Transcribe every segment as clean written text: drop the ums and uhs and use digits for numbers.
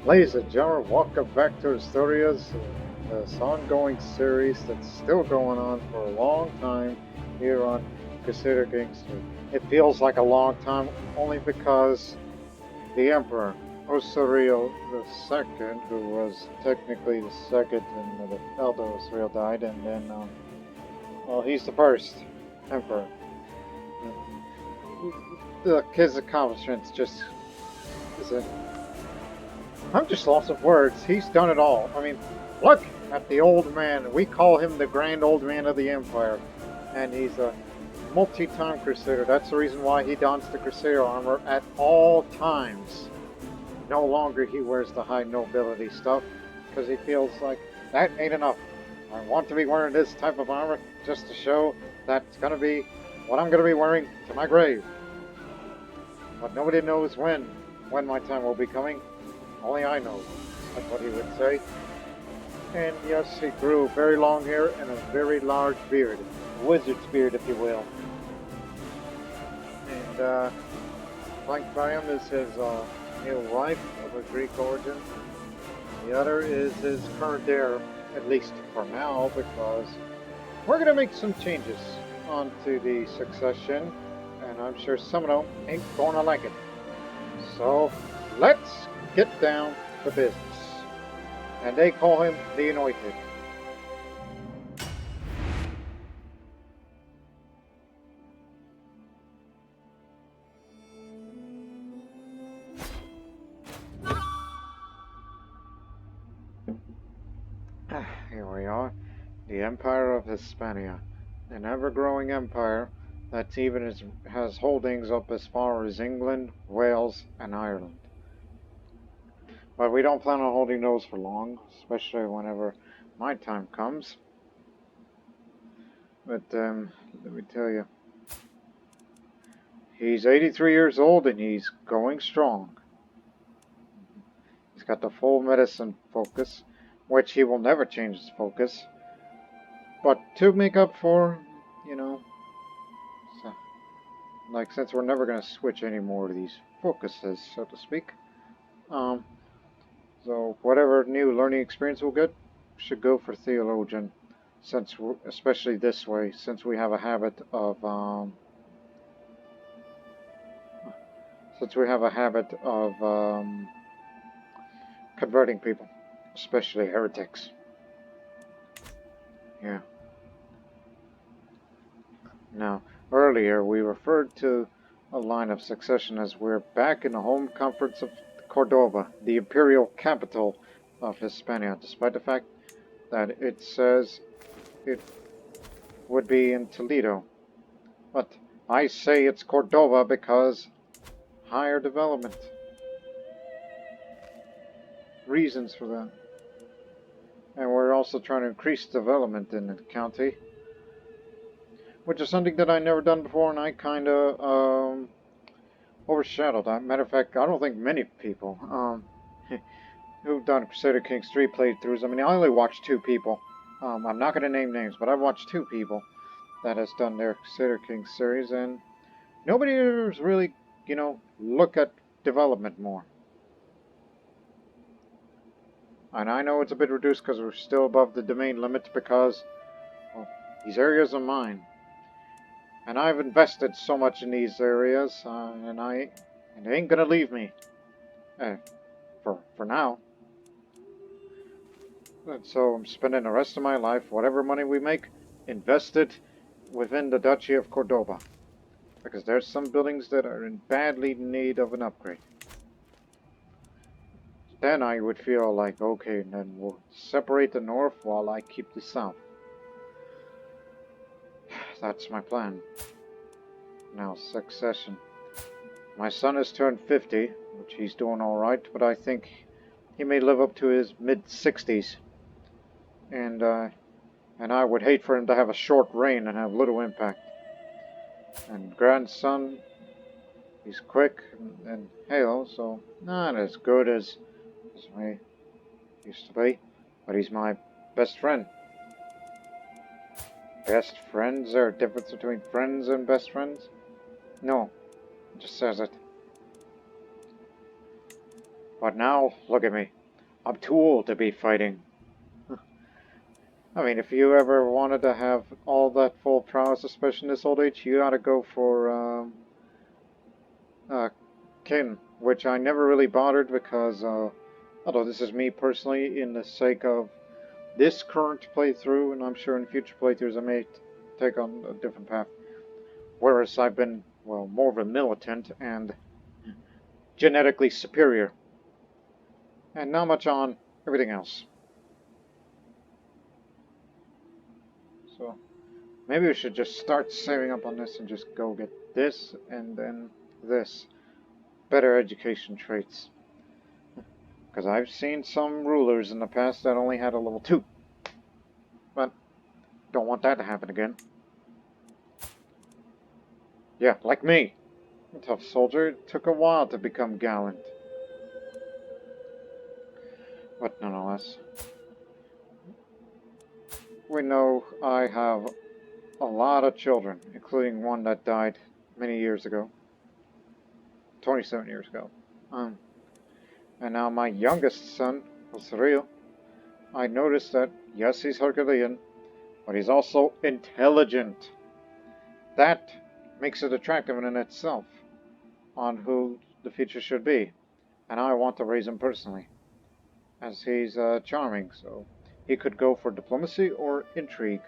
Ladies and gentlemen, welcome back to Asturias, this ongoing series that's still going on for a long time here on Crusader Kingdom. It feels like a long time only because the Emperor, Osoriu II, who was technically the second and the elder Osoriu died, and then, well, he's the first Emperor. His accomplishments just is a I'm just lost of words. He's done it all. I mean, look at the old man. We call him the grand old man of the Empire. And he's a multi-time Crusader. That's the reason why he dons the Crusader armor at all times. No longer he wears the high nobility stuff because he feels like that ain't enough. I want to be wearing this type of armor just to show that's going to be what I'm going to be wearing to my grave. But nobody knows when my time will be coming. Only I know. That's what he would say. And yes, he grew very long hair and a very large beard. A wizard's beard, if you will. And flanked by him is his new wife of a Greek origin. The other is his current heir, at least for now, because we're going to make some changes onto the succession. And I'm sure some of them ain't going to like it. So, let's get down to business. And they call him the Anointed. Here we are. The Empire of Hispania. An ever-growing empire that even has holdings up as far as England, Wales, and Ireland. But we don't plan on holding those for long, especially whenever my time comes. But let me tell you, he's 83 years old and he's going strong. He's got the full medicine focus, which he will never change his focus. But to make up for, so, like since we're never going to switch any more of these focuses, so to speak. So whatever new learning experience we'll get should go for theologian, especially this way, since we have a habit of converting people, especially heretics. Yeah. Now, earlier we referred to a line of succession as we're back in the home comforts of Cordoba, the imperial capital of Hispania, despite the fact that it says it would be in Toledo. But I say it's Cordoba because higher development. Reasons for that. And we're also trying to increase development in the county, which is something that I never done before, and I kind of overshadowed. Matter of fact, I don't think many people who've done Crusader Kings 3 playthroughs. I mean, I only watched 2 people. I'm not going to name names, but I've watched 2 people that has done their Crusader Kings series, and nobody has really, look at development more. And I know it's a bit reduced because we're still above the domain limit because, well, these areas are mine. And I've invested so much in these areas, and they ain't gonna leave me. For now. And so I'm spending the rest of my life, whatever money we make, invested within the Duchy of Cordoba. Because there's some buildings that are in badly need of an upgrade. Then I would feel like, okay, then we'll separate the north while I keep the south. That's my plan. Now, succession. My son has turned 50, which he's doing alright, but I think he may live up to his mid-60s. And I would hate for him to have a short reign and have little impact. And grandson, he's quick and hale, so not as good as I used to be, but he's my best friend. Best friends? Is there a difference between friends and best friends? No, it just says it. But now, look at me. I'm too old to be fighting. I mean, if you ever wanted to have all that full prowess, especially in this old age, you gotta go for, uh, kin, which I never really bothered because, although this is me personally, in the sake of this current playthrough, and I'm sure in future playthroughs I may take on a different path. Whereas I've been, well, more of a militant and genetically superior. And not much on everything else. So, maybe we should just start saving up on this and just go get this and then this. Better education traits. Because I've seen some rulers in the past that only had a level 2. But, don't want that to happen again. Yeah, like me. A tough soldier. It took a while to become gallant. But nonetheless, we know I have a lot of children, including one that died many years ago. 27 years ago. And now my youngest son, Osoriu, I noticed that, yes, he's Herculean, but he's also intelligent. That makes it attractive in itself on who the future should be. And I want to raise him personally, as he's charming, so he could go for diplomacy or intrigue.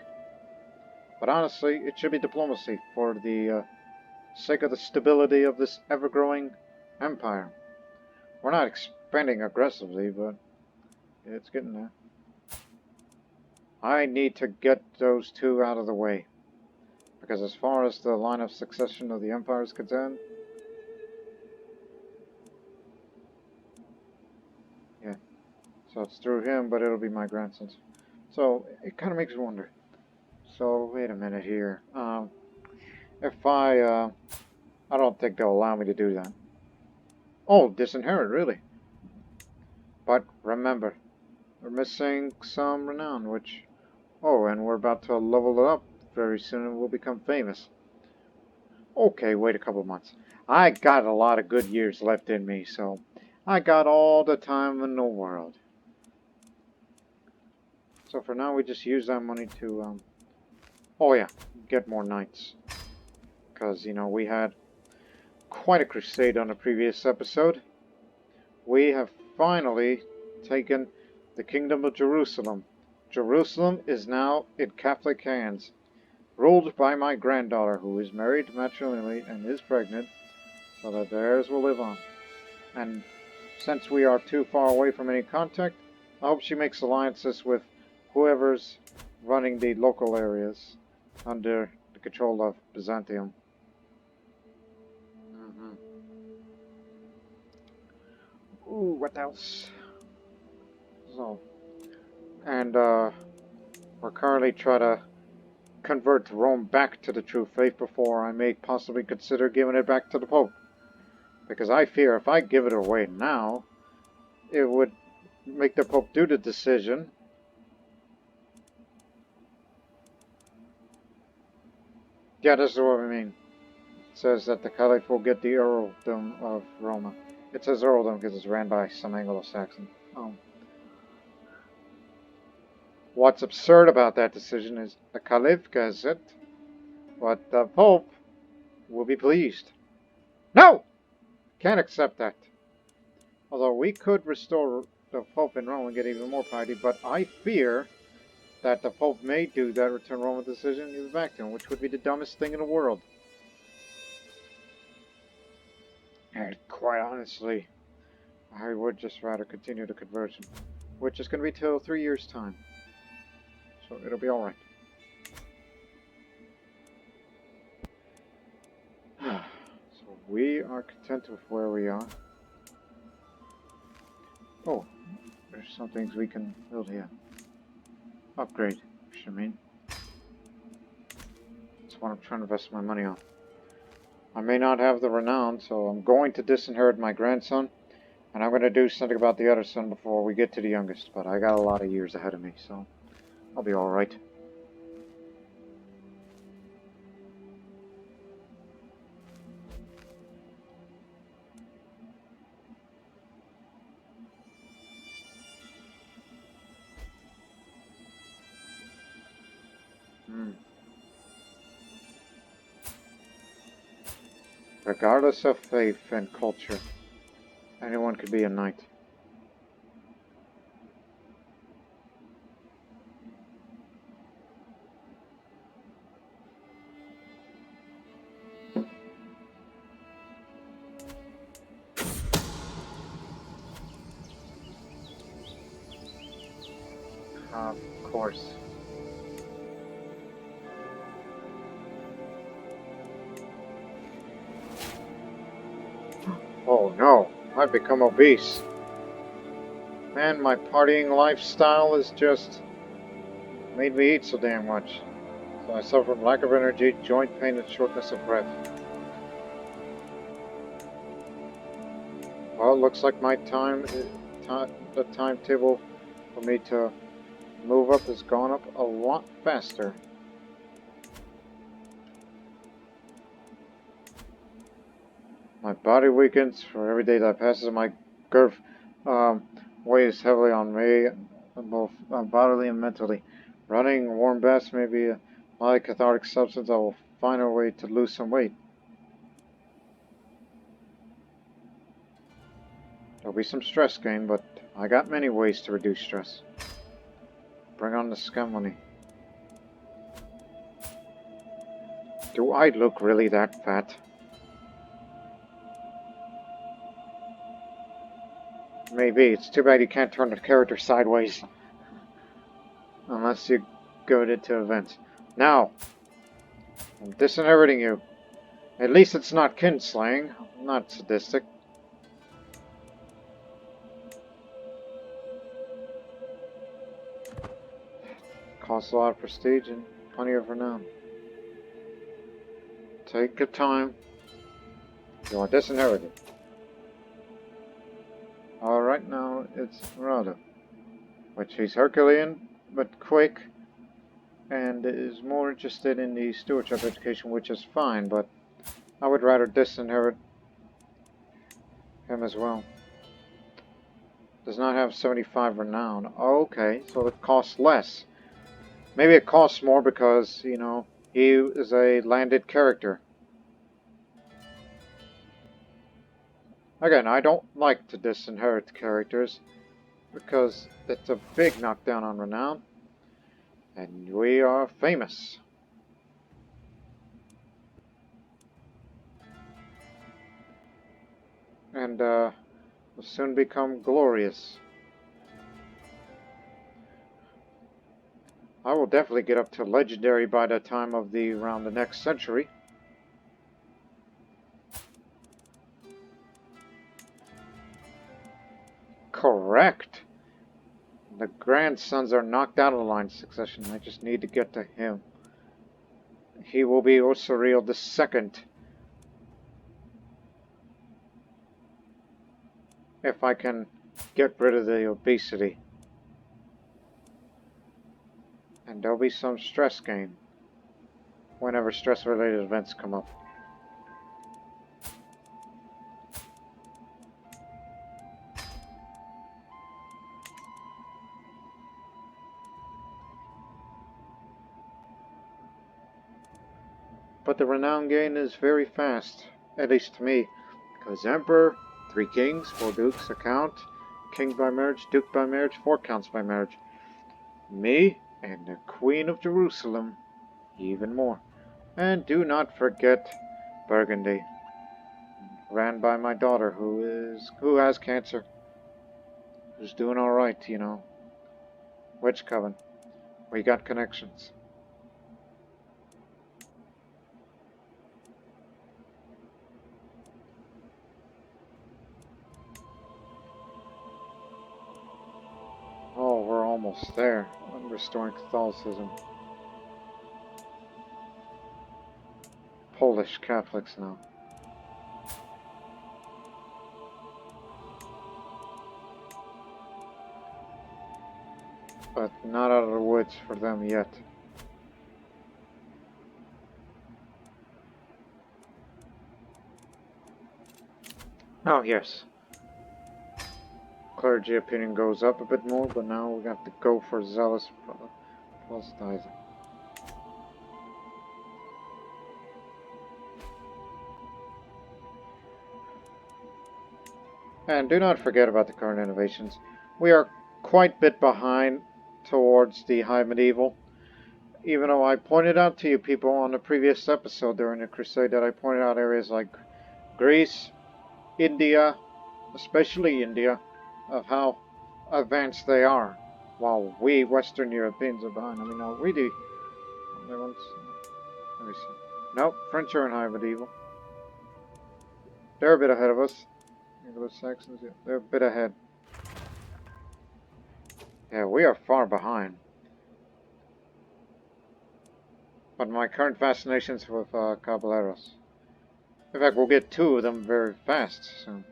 But honestly, it should be diplomacy for the sake of the stability of this ever-growing empire. We're not expanding aggressively, but it's getting there. I need to get those two out of the way. Because as far as the line of succession of the empire is concerned, yeah. So it's through him, but it'll be my grandsons. So it kind of makes me wonder. So wait a minute here. If I don't think they'll allow me to do that. Oh, disinherit, really? But remember, we're missing some renown, which... Oh, and we're about to level it up very soon and we'll become famous. Okay, wait a couple months. I got a lot of good years left in me, so I got all the time in the world. So for now, we just use that money to, oh yeah, get more knights. Because, you know, we had quite a crusade on a previous episode. We have finally taken the Kingdom of Jerusalem. Jerusalem is now in Catholic hands, ruled by my granddaughter, who is married matrimonially and is pregnant, so that the heirs will live on. And since we are too far away from any contact, I hope she makes alliances with whoever's running the local areas under the control of Byzantium. Ooh, what else? So, and we're currently trying to convert Rome back to the true faith before I may possibly consider giving it back to the Pope. Because I fear if I give it away now, it would make the Pope do the decision. Yeah, this is what I mean. It says that the Caliph will get the earldom of Roma. It says earldom because it's ran by some Anglo-Saxon. What's absurd about that decision is the Caliph gets it, but the Pope will be pleased. No! Can't accept that. Although we could restore the Pope in Rome and get even more piety, but I fear that the Pope may do that return Roman decision and give it back to him, which would be the dumbest thing in the world. And quite honestly, I would just rather continue the conversion, which is going to be till 3 years' time. So it'll be alright. So we are content with where we are. Oh, there's some things we can build here. Upgrade, I mean. That's what I'm trying to invest my money on. I may not have the renown, so I'm going to disinherit my grandson. And I'm going to do something about the other son before we get to the youngest. But I got a lot of years ahead of me, so I'll be alright. Regardless of faith and culture, anyone could be a knight. Of course. Oh no, I've become obese. Man, my partying lifestyle has just made me eat so damn much. So I suffer from lack of energy, joint pain, and shortness of breath. Well, it looks like my the timetable for me to move up has gone up a lot faster. My body weakens for every day that passes. My girth weighs heavily on me, both bodily and mentally. Running warm baths may be a light cathartic substance. I will find a way to lose some weight. There'll be some stress gain, but I got many ways to reduce stress. Bring on the scam money. Do I look really that fat? Maybe. It's too bad you can't turn the character sideways. Unless you go to events. Now, I'm disinheriting you. At least it's not kinslaying. I'm not sadistic. Costs a lot of prestige and plenty of renown. Take your time. You are disinherited. Alright, now it's Rada. Which he's Herculean, but quick, and is more interested in the stewardship education, which is fine, but I would rather disinherit him as well. Does not have 75 renown. Okay, so it costs less. Maybe it costs more because, you know, he is a landed character. Again, I don't like to disinherit characters because it's a big knockdown on renown, and we are famous. And will soon become glorious. I will definitely get up to legendary by the time of around the next century. Correct. The grandsons are knocked out of the line of succession. I just need to get to him. He will be Osoriu II. If I can get rid of the obesity. And there'll be some stress gain whenever stress-related events come up. But the renown gain is very fast, at least to me, because Emperor, 3 kings, 4 dukes, a count, king by marriage, duke by marriage, 4 counts by marriage. Me and the Queen of Jerusalem, even more. And do not forget Burgundy, ran by my daughter who has cancer, who's doing all right, you know. Witch Coven, we got connections. Oh, we're almost there. I'm restoring Catholicism. Polish Catholics now. But not out of the woods for them yet. Oh, yes. Clergy opinion goes up a bit more, but now we got to go for zealous proselytizing. And do not forget about the current innovations. We are quite a bit behind towards the High Medieval. Even though I pointed out to you people on the previous episode during the Crusade that I pointed out areas like Greece, India, especially India, of how advanced they are, while we Western Europeans are behind. I mean, no, we do. Let me see. Nope, French are in High Medieval. They're a bit ahead of us. Anglo-Saxons, yeah, they're a bit ahead. Yeah, we are far behind. But my current fascination's with Caballeros. In fact, we'll get 2 of them very fast soon.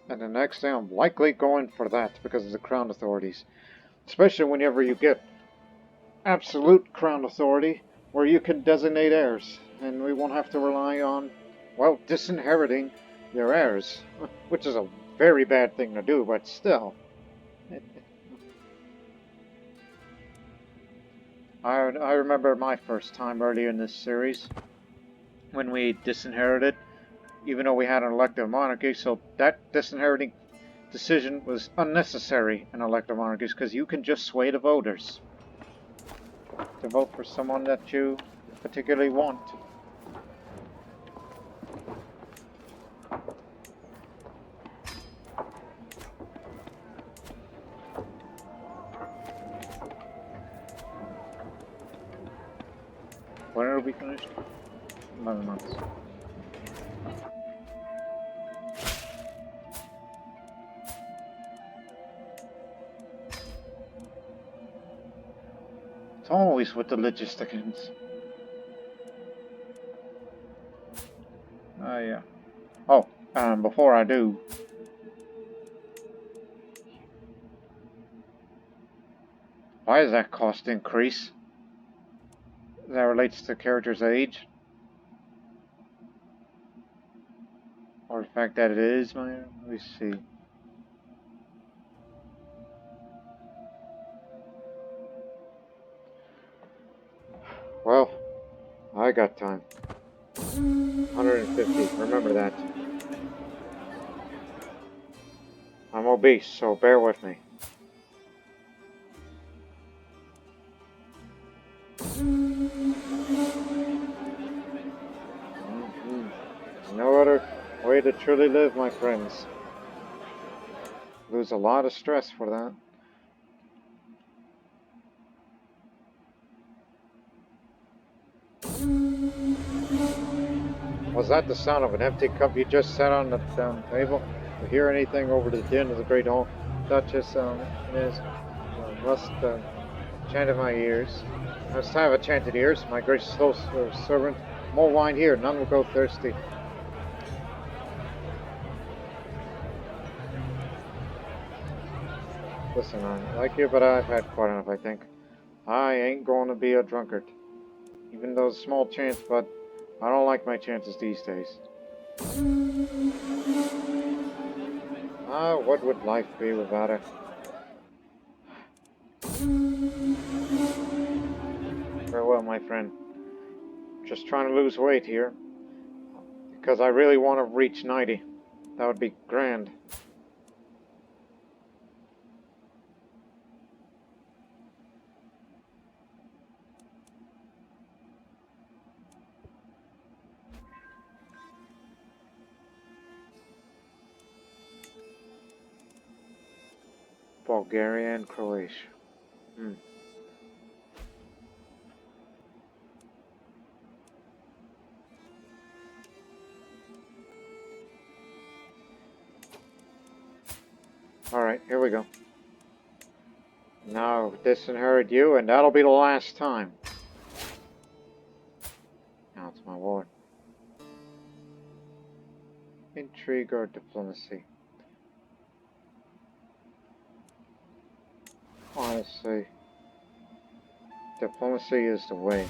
And the next day I'm likely going for that because of the Crown Authorities. Especially whenever you get absolute Crown Authority, where you can designate heirs. And we won't have to rely on, well, disinheriting your heirs. Which is a very bad thing to do, but still. I remember my first time earlier in this series, when we disinherited, even though we had an elective monarchy, so that disinheriting decision was unnecessary in elective monarchies, because you can just sway the voters to vote for someone that you particularly want. When are we finished? 11 months. It's always with the logistics. Yeah. Oh, before I do, why does that cost increase? That relates to the character's age? Or the fact that it is my... Let me see. Well, I got time. 150, remember that. I'm obese, so bear with me. No other way to truly live, my friends. Lose a lot of stress for that. Was that the sound of an empty cup you just set on the table? To hear anything over the din of the great hall, Duchess must chant in my ears. Must have a chanted ears, my gracious host servant. More wine here, none will go thirsty. Listen, I like you, but I've had quite enough, I think. I ain't going to be a drunkard. Even those small chants, but I don't like my chances these days. What would life be without it? Farewell, my friend. Just trying to lose weight here. Because I really want to reach 90. That would be grand. Bulgaria and Croatia. Alright, here we go. Now disinherit you, and that'll be the last time. Now it's my ward. Intrigue or diplomacy? Honestly, diplomacy is the way.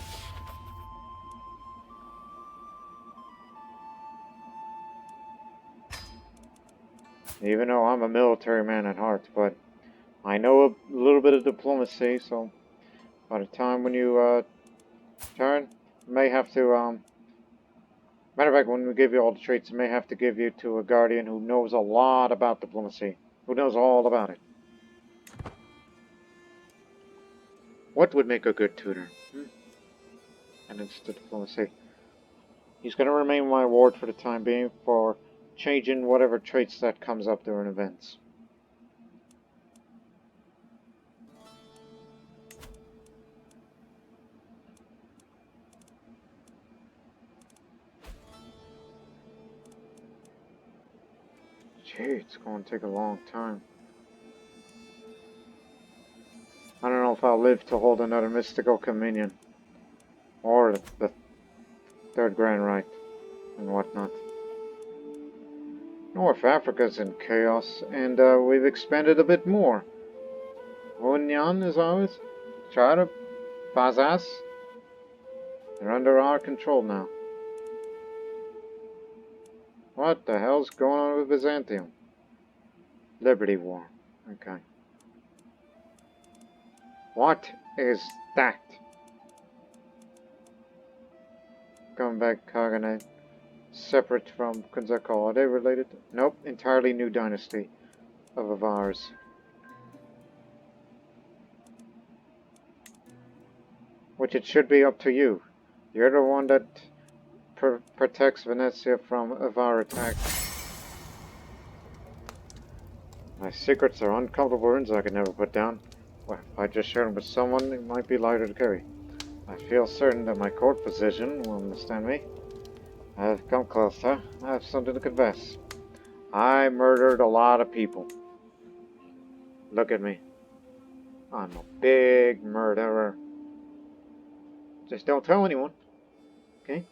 Even though I'm a military man at heart, but I know a little bit of diplomacy, so by the time when you turn, you may have to Matter of fact, when we give you all the traits, I may have to give you to a guardian who knows a lot about diplomacy. Who knows all about it. What would make a good tutor? And it's the diplomacy. He's going to remain my ward for the time being for changing whatever traits that comes up during events. Gee, it's going to take a long time. I don't know if I'll live to hold another mystical communion. Or the third grand rite and whatnot. North Africa's in chaos, and we've expanded a bit more. Hunyan is ours. Chara, Bazas. They're under our control now. What the hell's going on with Byzantium? Liberty War. Okay. What is that? Come back, Khaganate. Separate from Kunzakal. Are they related? Nope. Entirely new dynasty of Avars. Which it should be up to you. You're the one that protects Venetia from Avar attacks. My secrets are uncomfortable runes I could never put down. Well, if I just share them with someone, it might be lighter to carry. I feel certain that my court position will understand me. I've come closer. I have something to confess. I murdered a lot of people. Look at me. I'm a big murderer. Just don't tell anyone. Okay?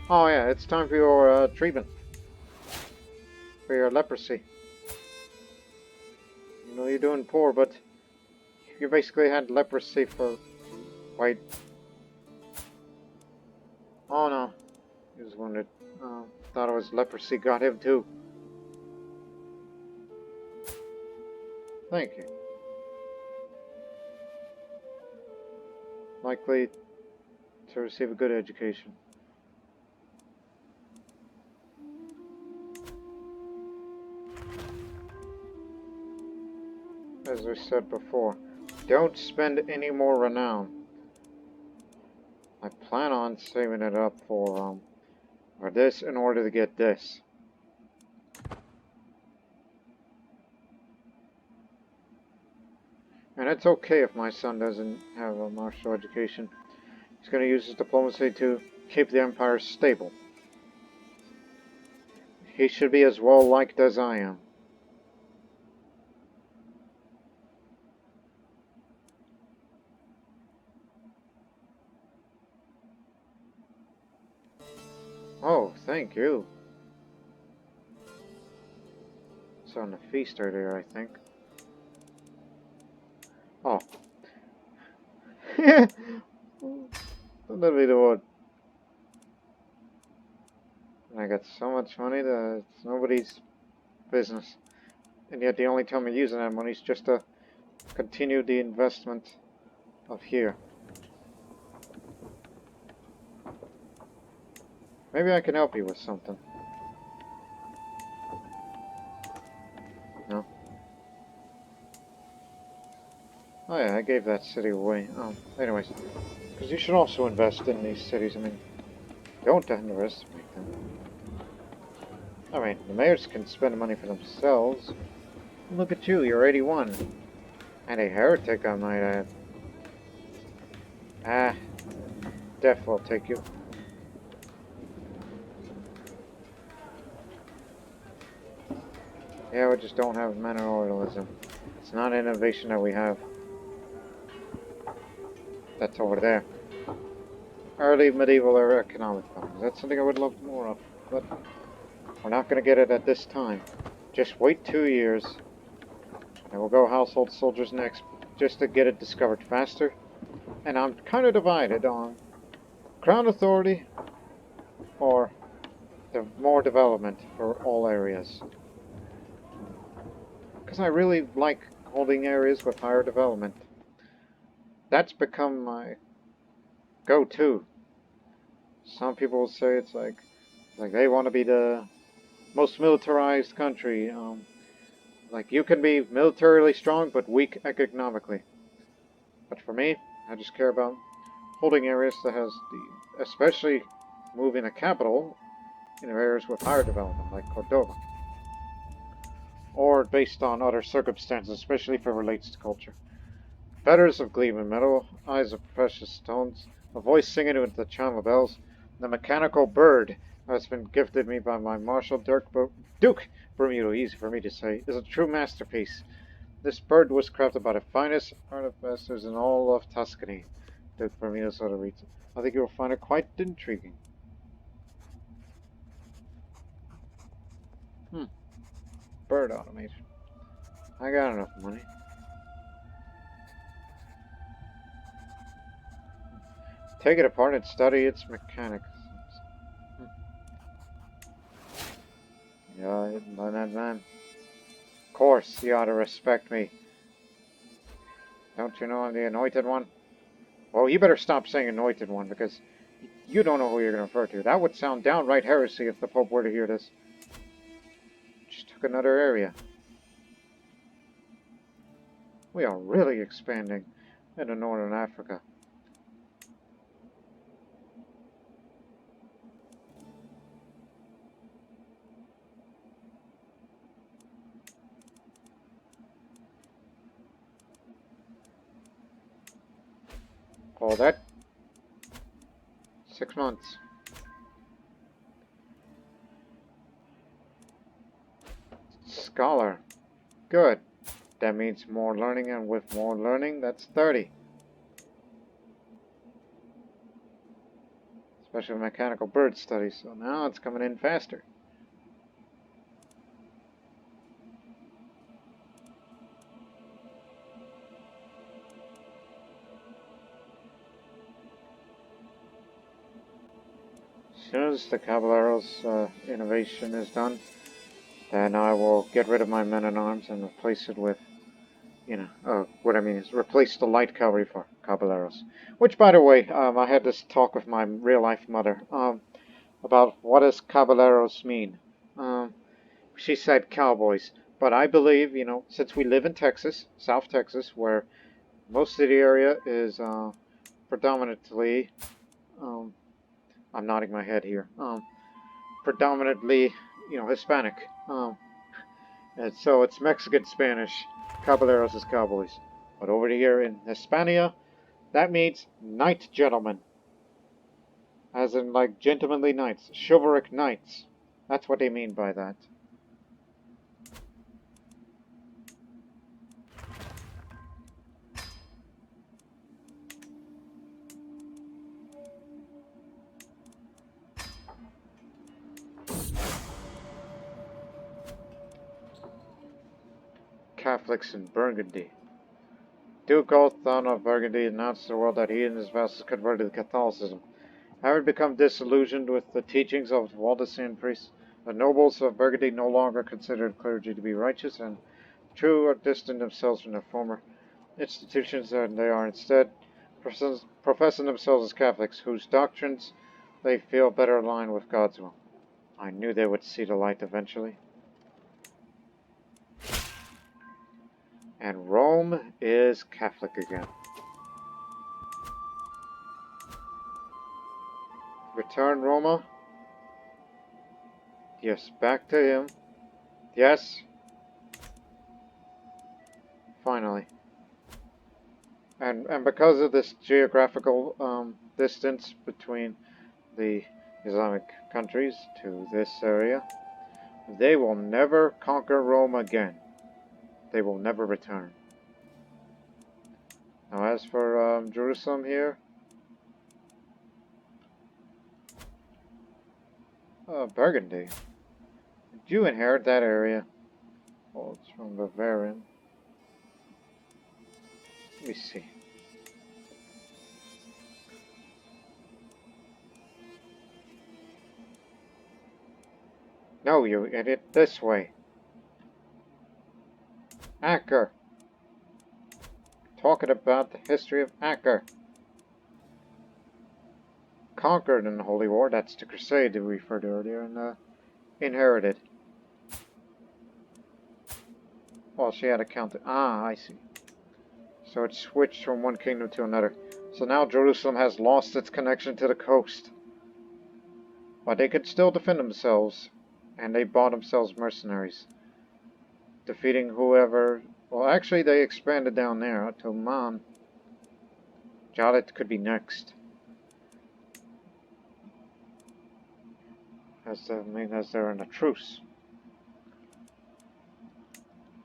Oh yeah, it's time for your treatment. For your leprosy. You know you're doing poor, but you basically had leprosy for... Wait. Oh no. He was wounded. Thought it was leprosy got him too. Thank you. Likely to receive a good education. As I said before, don't spend any more renown. I plan on saving it up for this in order to get this. And it's okay if my son doesn't have a martial education. He's going to use his diplomacy to keep the empire stable. He should be as well liked as I am. Oh, thank you. It's on the feast earlier, I think. Oh. That'll be the one. I got so much money that it's nobody's business. And yet the only time I'm using that money is just to continue the investment of here. Maybe I can help you with something. No? Oh yeah, I gave that city away. Anyways. Because you should also invest in these cities. I mean, don't underestimate them. I mean, the mayors can spend the money for themselves. Look at you, you're 81. And a heretic, I might add. Ah, death will take you. Yeah, we just don't have manorialism. It's not an innovation that we have. That's over there. Early medieval era economic problems. That's something I would love more of, but we're not going to get it at this time. Just wait 2 years, and we'll go household soldiers next, just to get it discovered faster. And I'm kind of divided on crown authority or the more development for all areas. Because I really like holding areas with higher development. That's become my go-to. Some people will say it's like they want to be the most militarized country. Like you can be militarily strong but weak economically. But for me, I just care about holding areas that has the, especially moving a capital in areas with higher development, like Cordoba. Or based on other circumstances, especially if it relates to culture. Fetters of gleaming metal, eyes of precious stones, a voice singing with the chime of bells, the mechanical bird that's been gifted me by my Marshal Duke Bermudo, easy for me to say, is a true masterpiece. This bird was crafted by the finest artificers in all of Tuscany. Duke Bermudo sort of reads it. I think you will find it quite intriguing. Bird automation. I got enough money. Take it apart and study its mechanics. Yeah, man. Of course, you ought to respect me. Don't you know I'm the Anointed One? Well, you better stop saying Anointed One, because you don't know who you're going to refer to. That would sound downright heresy if the Pope were to hear this. Just took another area. We are really expanding into Northern Africa. All that? 6 months. Scholar. Good. That means more learning, and with more learning, that's 30. Especially mechanical bird studies, so now it's coming in faster. As soon as the Caballero's innovation is done, then I will get rid of my men-at-arms and replace it with, what I mean is replace the light cavalry for Caballeros. Which, by the way, I had this talk with my real-life mother about what does Caballeros mean. She said cowboys, but I believe, since we live in Texas, South Texas, where most of the area is predominantly, I'm nodding my head here, predominantly, Hispanic. And so it's Mexican Spanish. Caballeros is cowboys. But over here in Hispania, that means knight gentlemen. As in, like, gentlemanly knights. Chivalric knights. That's what they mean by that. Catholics in Burgundy. Duke Othan of Burgundy announced to the world that he and his vassals converted to Catholicism. Having become disillusioned with the teachings of Waldensian priests, the nobles of Burgundy no longer considered clergy to be righteous and true, or distanced themselves from their former institutions, and they are instead professing themselves as Catholics, whose doctrines they feel better align with God's will. I knew they would see the light eventually. And Rome is Catholic again. Return Roma? Yes, back to him. Yes. Finally. And because of this geographical distance between the Islamic countries to this area, they will never conquer Rome again. They will never return. Now, as for Jerusalem here, Burgundy. Did you inherit that area? Well, it's from Bavarian. Let me see. No, you idiot. This way. Acre. Talking about the history of Acre. conquered in the Holy War. That's the Crusade that we referred to earlier, and inherited. Well, she had a count. Ah, I see. So it switched from one kingdom to another. So now Jerusalem has lost its connection to the coast. But they could still defend themselves, and they bought themselves mercenaries. Defeating whoever... Well, actually, they expanded down there to Man. Jalet could be next. As they're in a truce.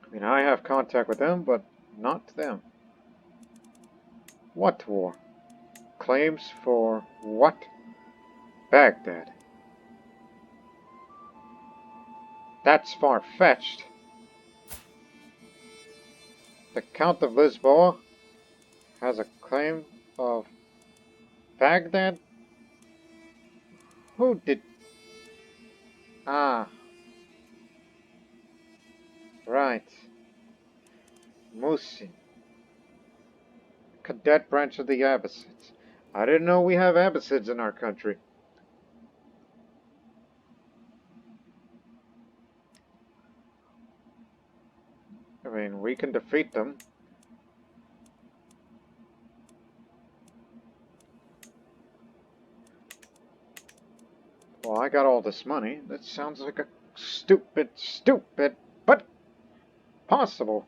I mean, I have contact with them, but not them. What war? Claims for what? Baghdad. That's far-fetched. The Count of Lisboa has a claim of Baghdad? Who did... Ah. Right. Musin. Cadet branch of the Abbasids. I didn't know we have Abbasids in our country. I mean, we can defeat them. Well, I got all this money. That sounds like a stupid, but possible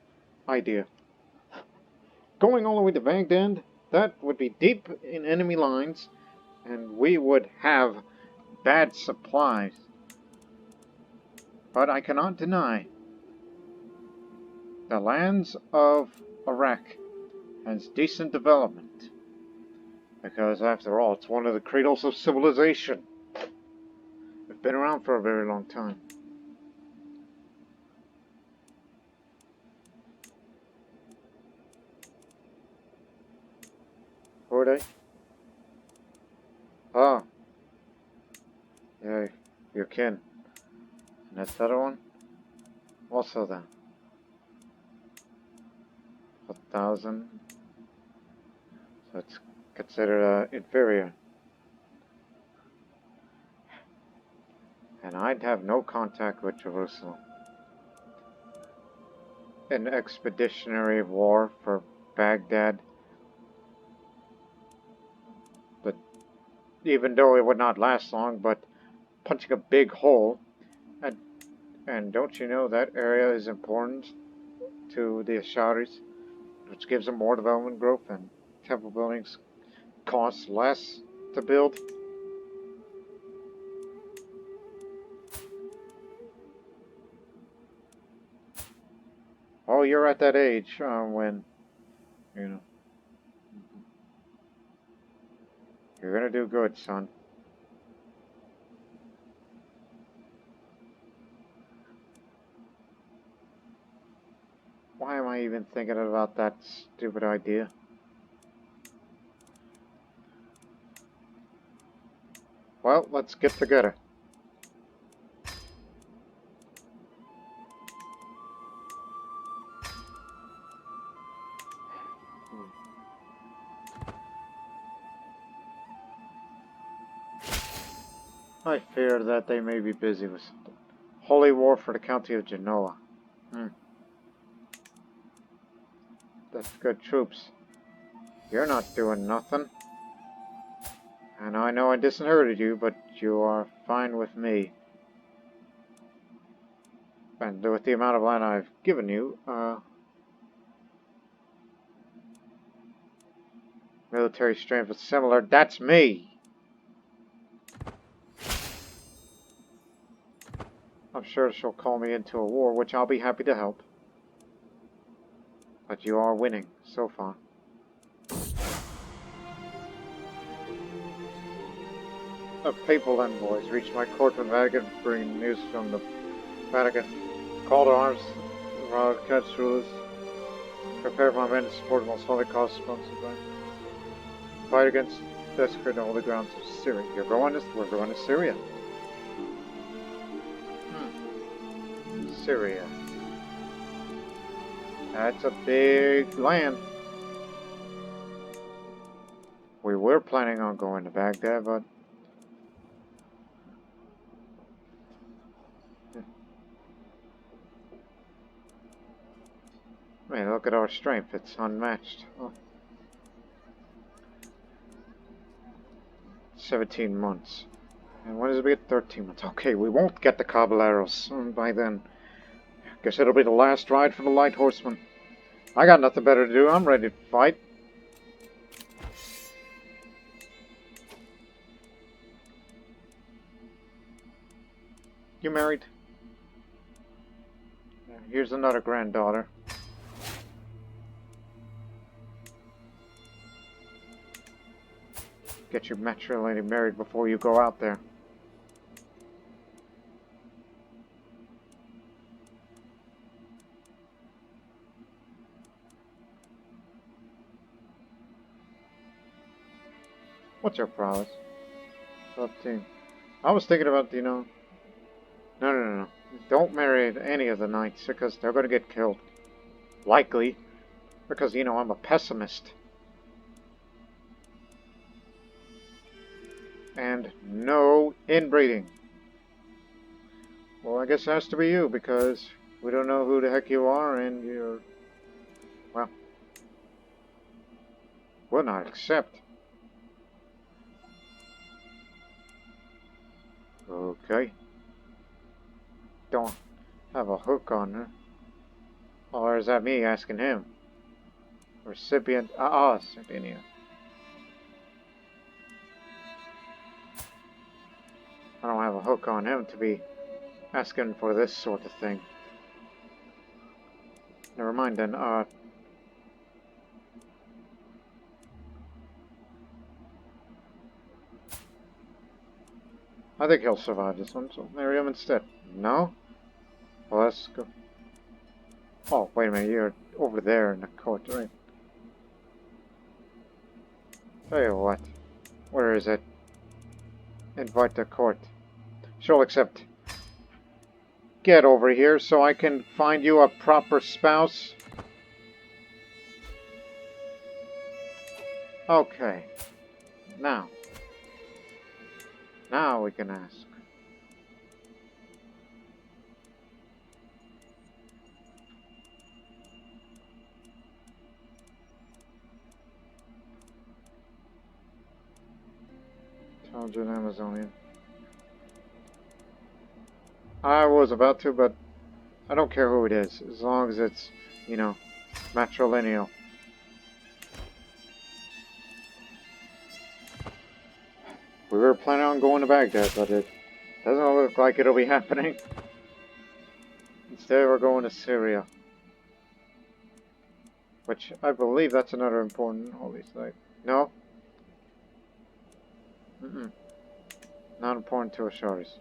idea. Going all the way to Baghdad, that would be deep in enemy lines, and we would have bad supplies. But I cannot deny the lands of Iraq has decent development. Because after all, it's one of the cradles of civilization. It's been around for a very long time. Who are they? Ah. Yeah, your kin. And that's the other one? Also then. 1,000. So it's considered inferior. And I'd have no contact with Jerusalem. An expeditionary war for Baghdad. But even though it would not last long, but punching a big hole. And don't you know that area is important to the Ash'aris, which gives them more development growth, and temple buildings cost less to build. Oh, you're at that age when, you know, you're gonna do good, son. Why am I even thinking about that stupid idea? Well, let's get together. I fear that they may be busy with something. Holy War for the County of Genoa. That's good troops. You're not doing nothing. And I know I disinherited you, but you are fine with me. And with the amount of land I've given you, military strength is similar. That's me! I'm sure she'll call me into a war, which I'll be happy to help. But you are winning, so far. A papal envoys reached my court from Vatican, bringing news from the Vatican. Call to arms, royal catch rulers. Prepare my men to support the most holy cause sponsored by. Fight against desecrate the holy grounds of Syria. We're going to Syria. Syria. That's a big land. We were planning on going to Baghdad, but I mean, look at our strength. It's unmatched. Oh. 17 months. And when does it get? 13 months. Okay, we won't get the Caballeros by then. Guess it'll be the last ride for the Light Horsemen. I got nothing better to do. I'm ready to fight. You married? Here's another granddaughter. Get your matrilineally married before you go out there. What's your prowess? 15. I was thinking about, you know... No. Don't marry any of the knights, because they're going to get killed. Likely. Because, you know, I'm a pessimist. And no inbreeding. Well, I guess it has to be you, because we don't know who the heck you are, and you're... Well... will not accept. Okay. Don't have a hook on her. Or is that me asking him? Recipient... Sardinia. I don't have a hook on him to be asking for this sort of thing. Never mind then, I think he'll survive this one, so marry him instead. No? Well, let's go. Oh, wait a minute, you're over there in the court, right? Tell you what. Where is it? Invite the court. She'll accept. Get over here so I can find you a proper spouse. Okay. Now we can ask. Told you an Amazonian. I was about to, but I don't care who it is, as long as it's, you know, matrilineal. We were planning on going to Baghdad, but it doesn't look like it'll be happening. Instead, we're going to Syria. Which, I believe that's another important holy site. No? Not important to Ashari's.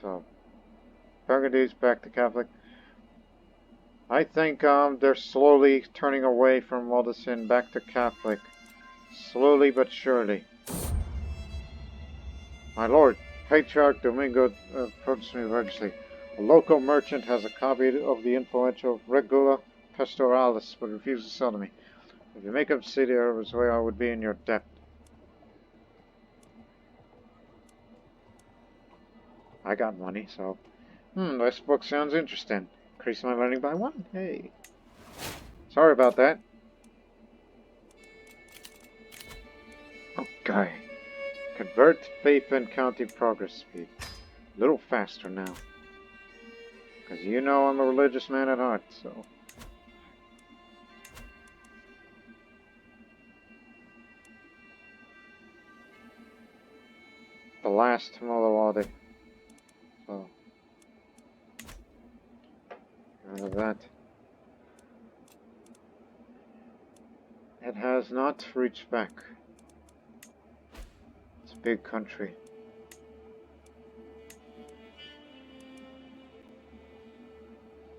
So, Burgundy's back to Catholic. I think they're slowly turning away from Waldensin back to Catholic. Slowly but surely. My lord, Patriarch Domingo approached me urgently. A local merchant has a copy of the influential Regula Pastoralis, but refuses to sell to me. If you make up Syria, I would be in your debt. I got money, so... this book sounds interesting. Increase my learning by 1. Hey. Sorry about that. Okay. Convert faith and county progress speed. A little faster now. Because you know I'm a religious man at heart, so... The last Molawadi. So... out of that. It has not reached back. It's a big country.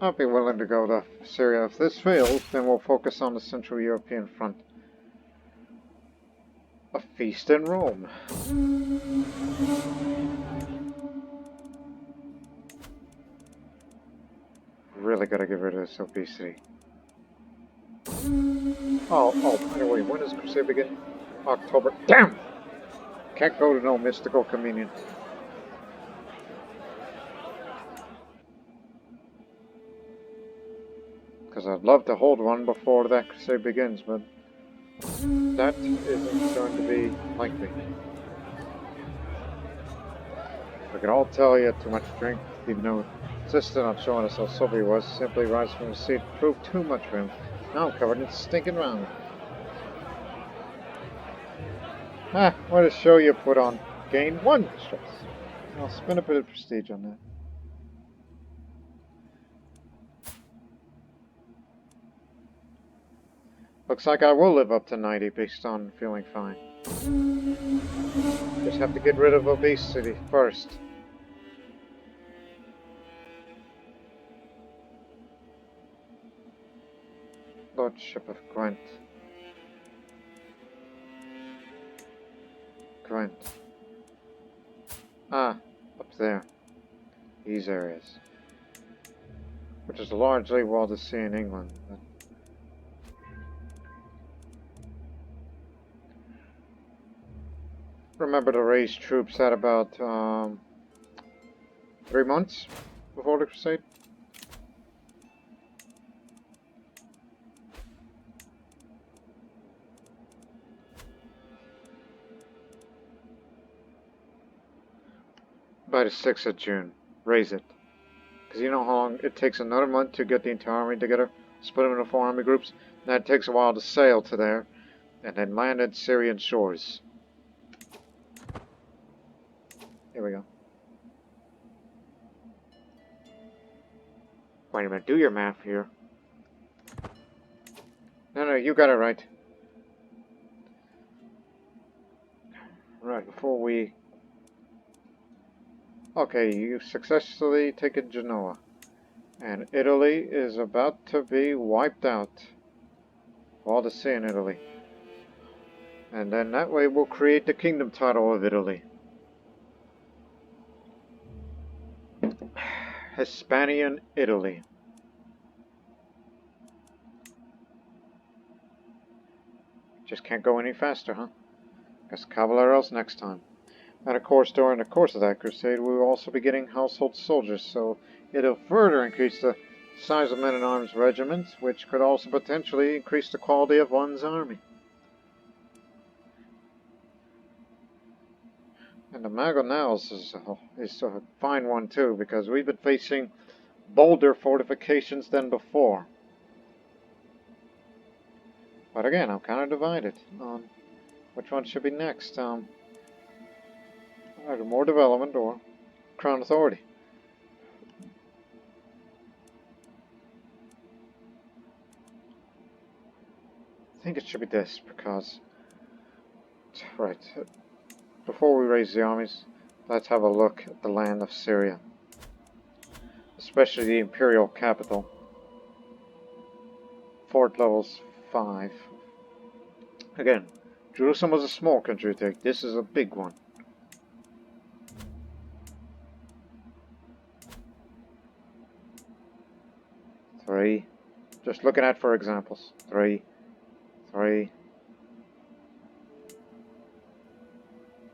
I'll be willing to go to Syria. If this fails, then we'll focus on the Central European front. A feast in Rome. really gotta get rid of this obesity. Oh, by the way, when does Crusade begin? October. Damn! Can't go to no mystical communion. Because I'd love to hold one before that Crusade begins, but that isn't going to be likely. We can all tell you too much drink, even though insisted on showing us how sober he was, simply rise from his seat proved too much for him. Now I'm covered in stinking ramen. Ah, what a show you put on. Gain 1 stress. I'll spend a bit of prestige on that. Looks like I will live up to 90 based on feeling fine. Just have to get rid of obesity first. Lordship of Gwent. Gwent. Ah, up there. These areas. Which is largely walled to sea in England. But remember to raise troops at about 3 months before the Crusade? By the 6th of June. Raise it. Because you know how long it takes another month to get the entire army together, split them into 4 army groups, and that takes a while to sail to there, and then land at Syrian shores. Here we go. Wait a minute, do your math here. No, you got it right. Right, before we... Okay, you've successfully taken Genoa. And Italy is about to be wiped out. All the sea in Italy. And then that way we'll create the kingdom title of Italy. Hispanian Italy. Just can't go any faster, huh? Guess Caballeros next time. And of course, during the course of that crusade, we will also be getting household soldiers, so it'll further increase the size of men-at-arms regiments, which could also potentially increase the quality of one's army. And the Mangonels is a fine one too, because we've been facing bolder fortifications than before. But again, I'm kind of divided on which one should be next. Either more development or Crown Authority. I think it should be this, because... Right, before we raise the armies, let's have a look at the land of Syria. Especially the imperial capital. Fort levels 5. Again, Jerusalem was a small country to take. This is a big one. Three. Just looking at for examples. 3. 3.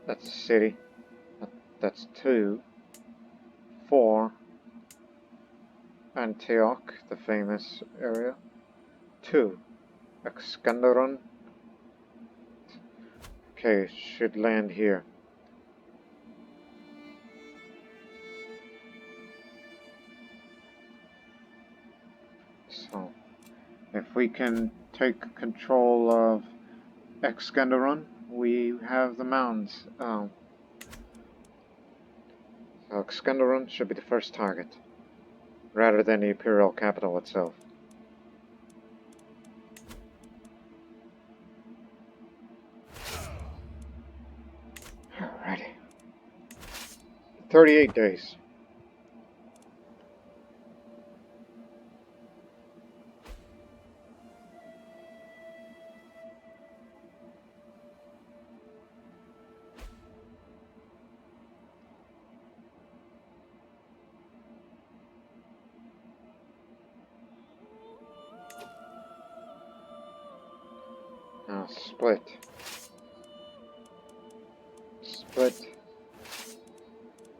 That's a city. That's 2. 4. Antioch, the famous area. 2. Iskenderun. Okay, should land here. So, if we can take control of Iskenderun, we have the mountains. So Iskenderun should be the first target, rather than the imperial capital itself. Alrighty. 38 days. Now split. Split.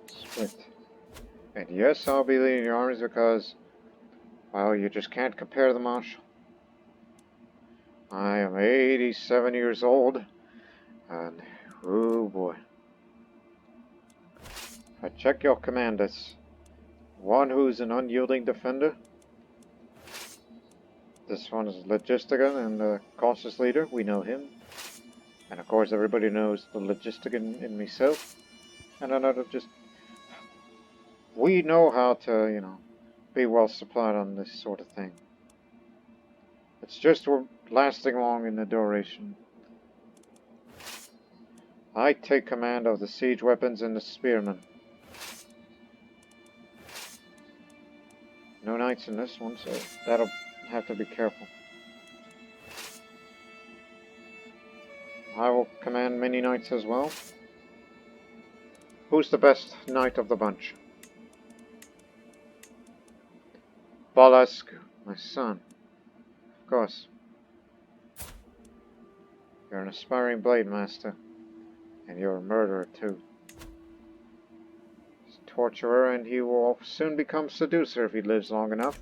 Split. And yes, I'll be leading your armies because, well, you just can't compare the Marshal. I am 87 years old, and oh boy. If I check your command, it's one who's an unyielding defender. This one is Logistican and the cautious leader. We know him. And of course, everybody knows the Logistican in myself. And another just. We know how to, you know, be well supplied on this sort of thing. It's just we're lasting long in the duration. I take command of the siege weapons and the spearmen. No knights in this one, so that'll have to be careful. I will command many knights as well. Who's the best knight of the bunch? Balascu, my son. Of course. You're an aspiring blade master. And you're a murderer too. He's a torturer, and he will soon become seducer if he lives long enough.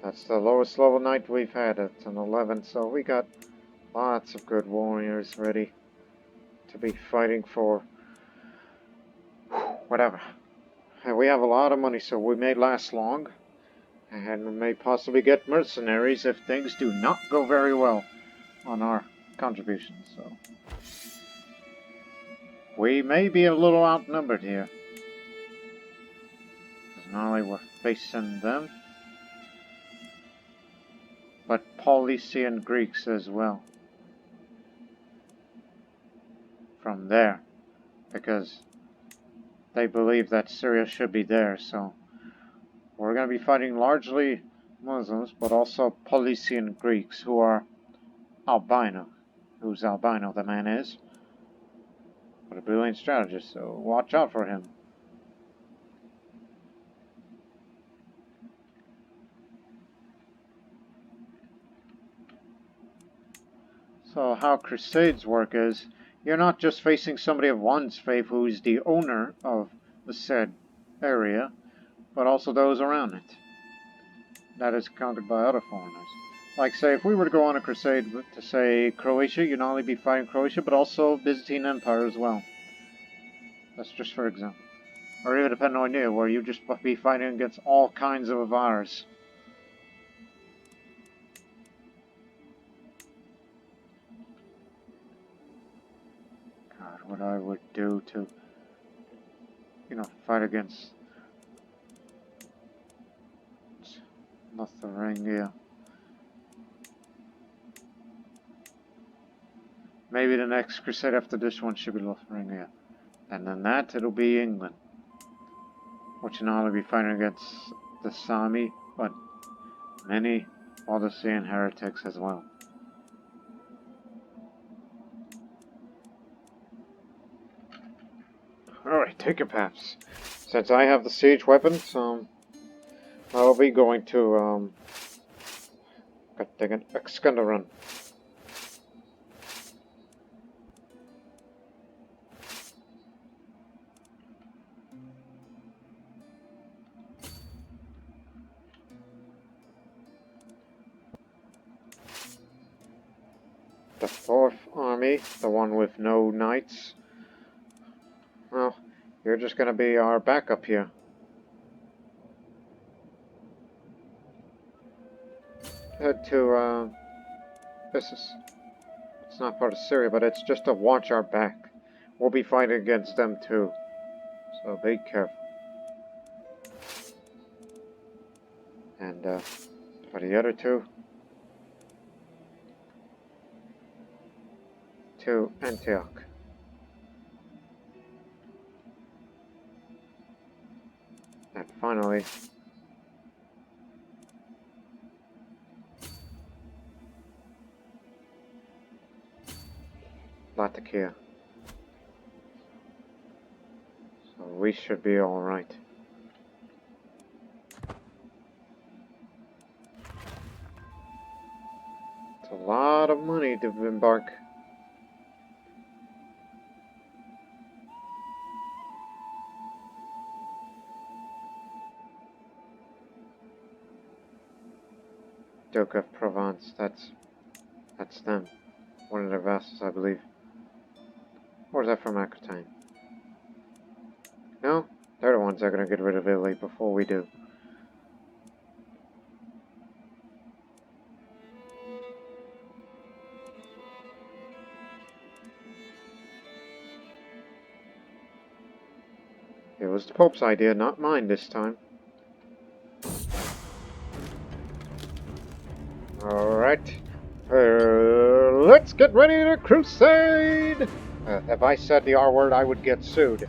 That's the lowest level knight we've had at an 11, so we got lots of good warriors ready to be fighting for whatever. And we have a lot of money, so we may last long, and we may possibly get mercenaries if things do not go very well on our contributions. So we may be a little outnumbered here, because not only we're facing them, but Paulician Greeks as well. From there, because they believe that Syria should be there, so we're going to be fighting largely Muslims, but also Paulician Greeks who are albino. Who's albino the man is. But a brilliant strategist, so watch out for him. So how Crusades work is, you're not just facing somebody of one's faith who is the owner of the said area, but also those around it. That is conquered by other foreigners. Like, say, if we were to go on a crusade to, say, Croatia, you'd not only be fighting Croatia, but also Byzantine Empire as well. That's just for example. Or even depending on you, where you'd just be fighting against all kinds of avars. God, what I would do to, you know, fight against Lotharingia. Maybe the next crusade after this one should be Lotharingia. And then that, it'll be England. Which will not only be fighting against the Sami, but many Odyssean heretics as well. Alright, take your paths. Since I have the siege weapons, I'll be going to, Excundarun. The 4th Army, the one with no knights. Well, you're just going to be our backup here. Head to, it's not part of Syria, but it's just to watch our back. We'll be fighting against them too, so be careful. And, for the other two, to Antioch. And finally, Latakia. we should be alright. It's a lot of money to embark. Duke of Provence, that's them. One of their vassals, I believe. Or is that from Aquitaine? No? They're the ones that are going to get rid of Italy before we do. It was the Pope's idea, not mine this time. Alright. Let's get ready to crusade! If I said the R word, I would get sued.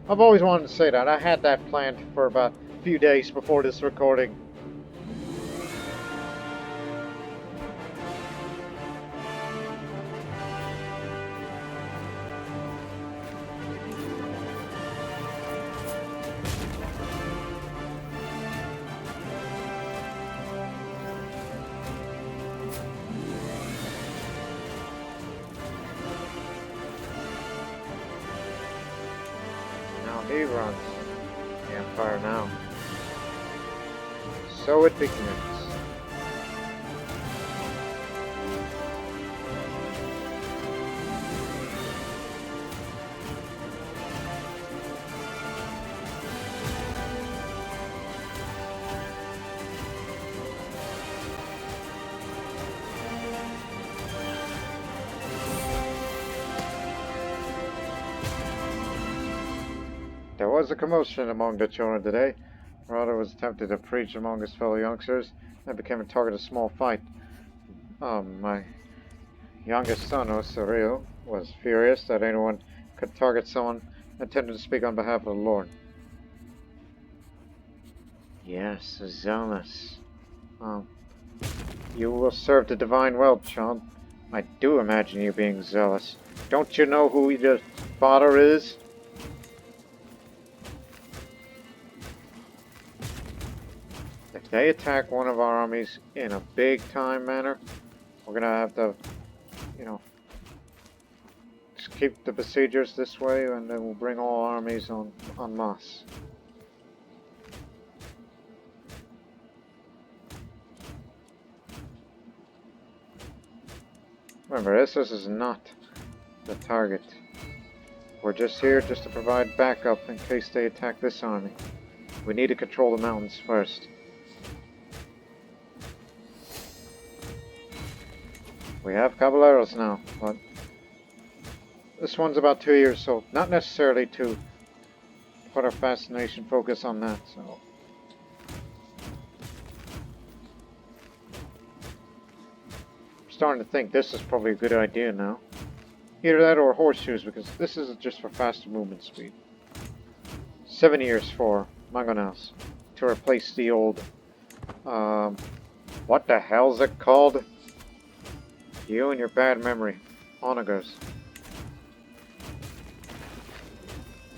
I've always wanted to say that. I had that planned for about a few days before this recording. He runs the Empire now. So it begins. There was a commotion among the children today. Rather was attempted to preach among his fellow youngsters and became a target of a small fight. My youngest son, Osoriu, was furious that anyone could target someone intended to speak on behalf of the Lord. Yes, zealous. You will serve the divine well, child. I do imagine you being zealous. Don't you know who your father is? If they attack one of our armies in a big-time manner, we're gonna have to, just keep the besiegers this way, and then we'll bring all armies en masse. Remember, this is not the target. We're just here just to provide backup in case they attack this army. We need to control the mountains first. We have caballeros now, but this one's about 2 years, so not necessarily to put our fascination focus on that, so. I'm starting to think this is probably a good idea now. Either that or horseshoes, because this is just for faster movement speed. 7 years for mangonels to replace the old, what the hell's it called? You and your bad memory. Onagers.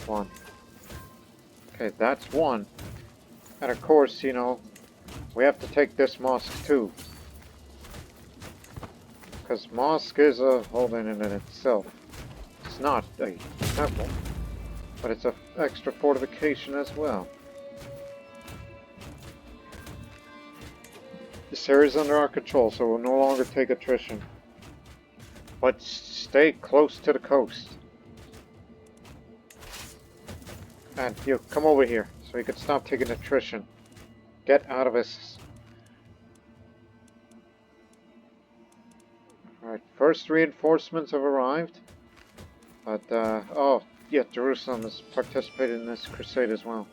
1. Okay, that's 1. And of course, we have to take this mosque too. Because mosque is a holding in itself. It's not a temple, but it's an extra fortification as well. This area is under our control, so we'll no longer take attrition. But stay close to the coast. And you come over here so you can stop taking attrition. Get out of this. Alright, first reinforcements have arrived. But, oh, yeah, Jerusalem has participated in this crusade as well.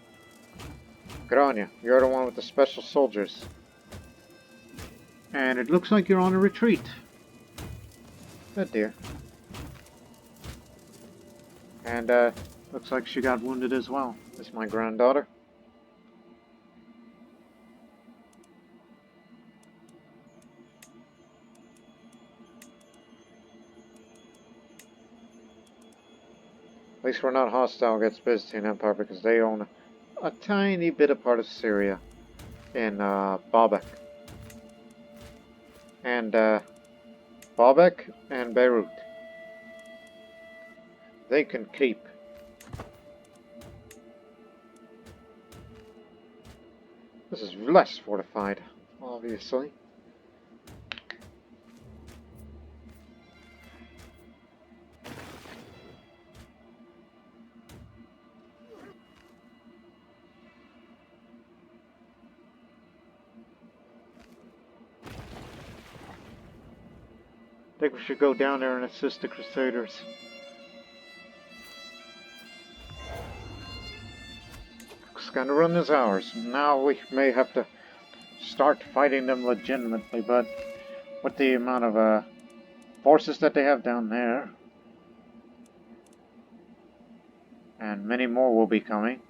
Grania, you're the one with the special soldiers. And it looks like you're on a retreat. Good dear. And, looks like she got wounded as well. This is my granddaughter. At least we're not hostile against Byzantine Empire because they own a tiny bit of part of Syria in Baalbek. And Baalbek and Beirut. They can keep. This is less fortified, obviously. I think we should go down there and assist the Crusaders. Scandaron is ours. Now we may have to start fighting them legitimately, but with the amount of forces that they have down there, and many more will be coming.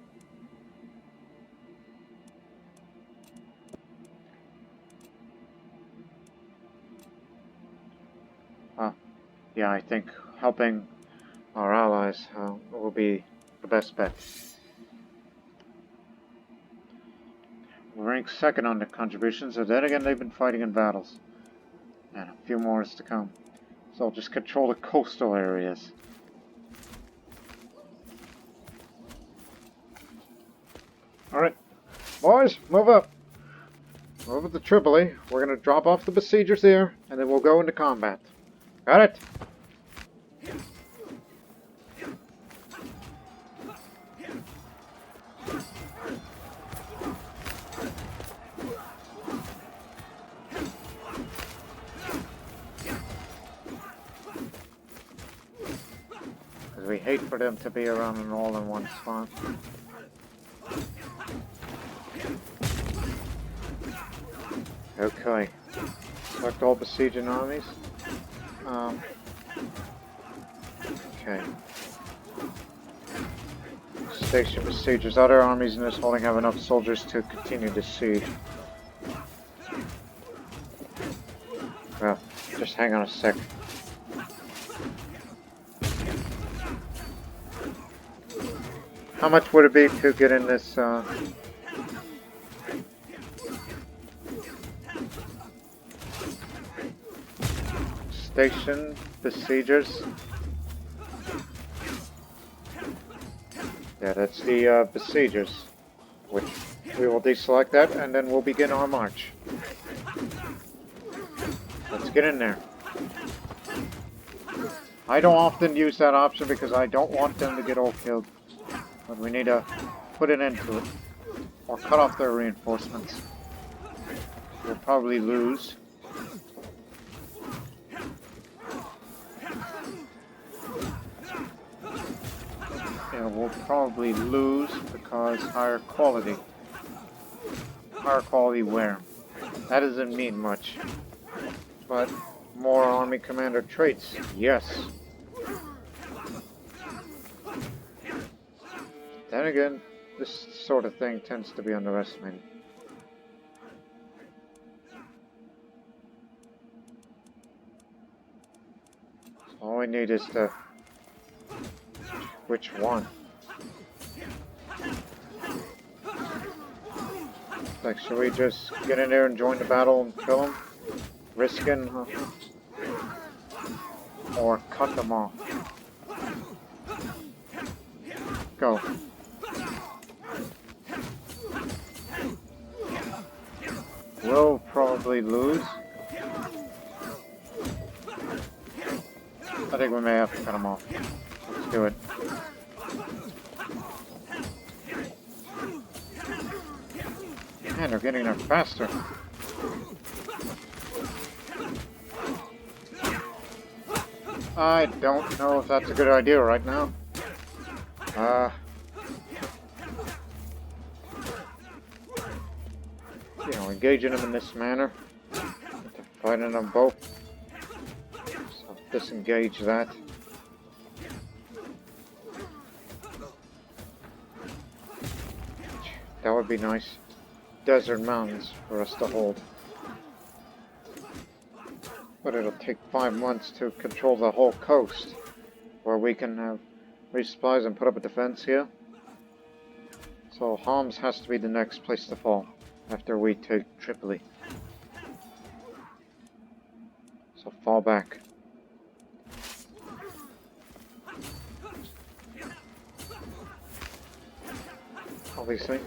Yeah, I think helping our allies will be the best bet. We're ranked second on the contributions, but then again they've been fighting in battles. And a few more is to come. So I'll just control the coastal areas. Alright, boys, move up. Move up to Tripoli. We're going to drop off the besiegers here, and then we'll go into combat. Got it? Because we hate for them to be around and all in one spot. Okay. Select all besieging armies. Okay. Station besiegers. Other armies in this holding have enough soldiers to continue the siege. Well, just hang on a sec. How much would it be to get in this, station besiegers? Yeah, that's the besiegers, which we will deselect that, and then we'll begin our march. Let's get in there. I don't often use that option because I don't want them to get all killed, but we need to put an end to it, or cut off their reinforcements. We'll probably lose. Yeah, we'll probably lose because higher quality wear. That doesn't mean much. But more army commander traits, yes. Then again, this sort of thing tends to be underestimated. So all we need is to... Which one? Like, should we just get in there and join the battle and kill them? Risking, or cut them off? Go. We'll probably lose. I think we may have to cut them off. Let's do it. Man, they're getting there faster. I don't know if that's a good idea right now. You know, engaging them in this manner. Fighting them both. So disengage that. That would be nice. Desert mountains for us to hold. But it'll take 5 months to control the whole coast, where we can have resupplies and put up a defense here. So Homs has to be the next place to fall after we take Tripoli. So fall back. Obviously.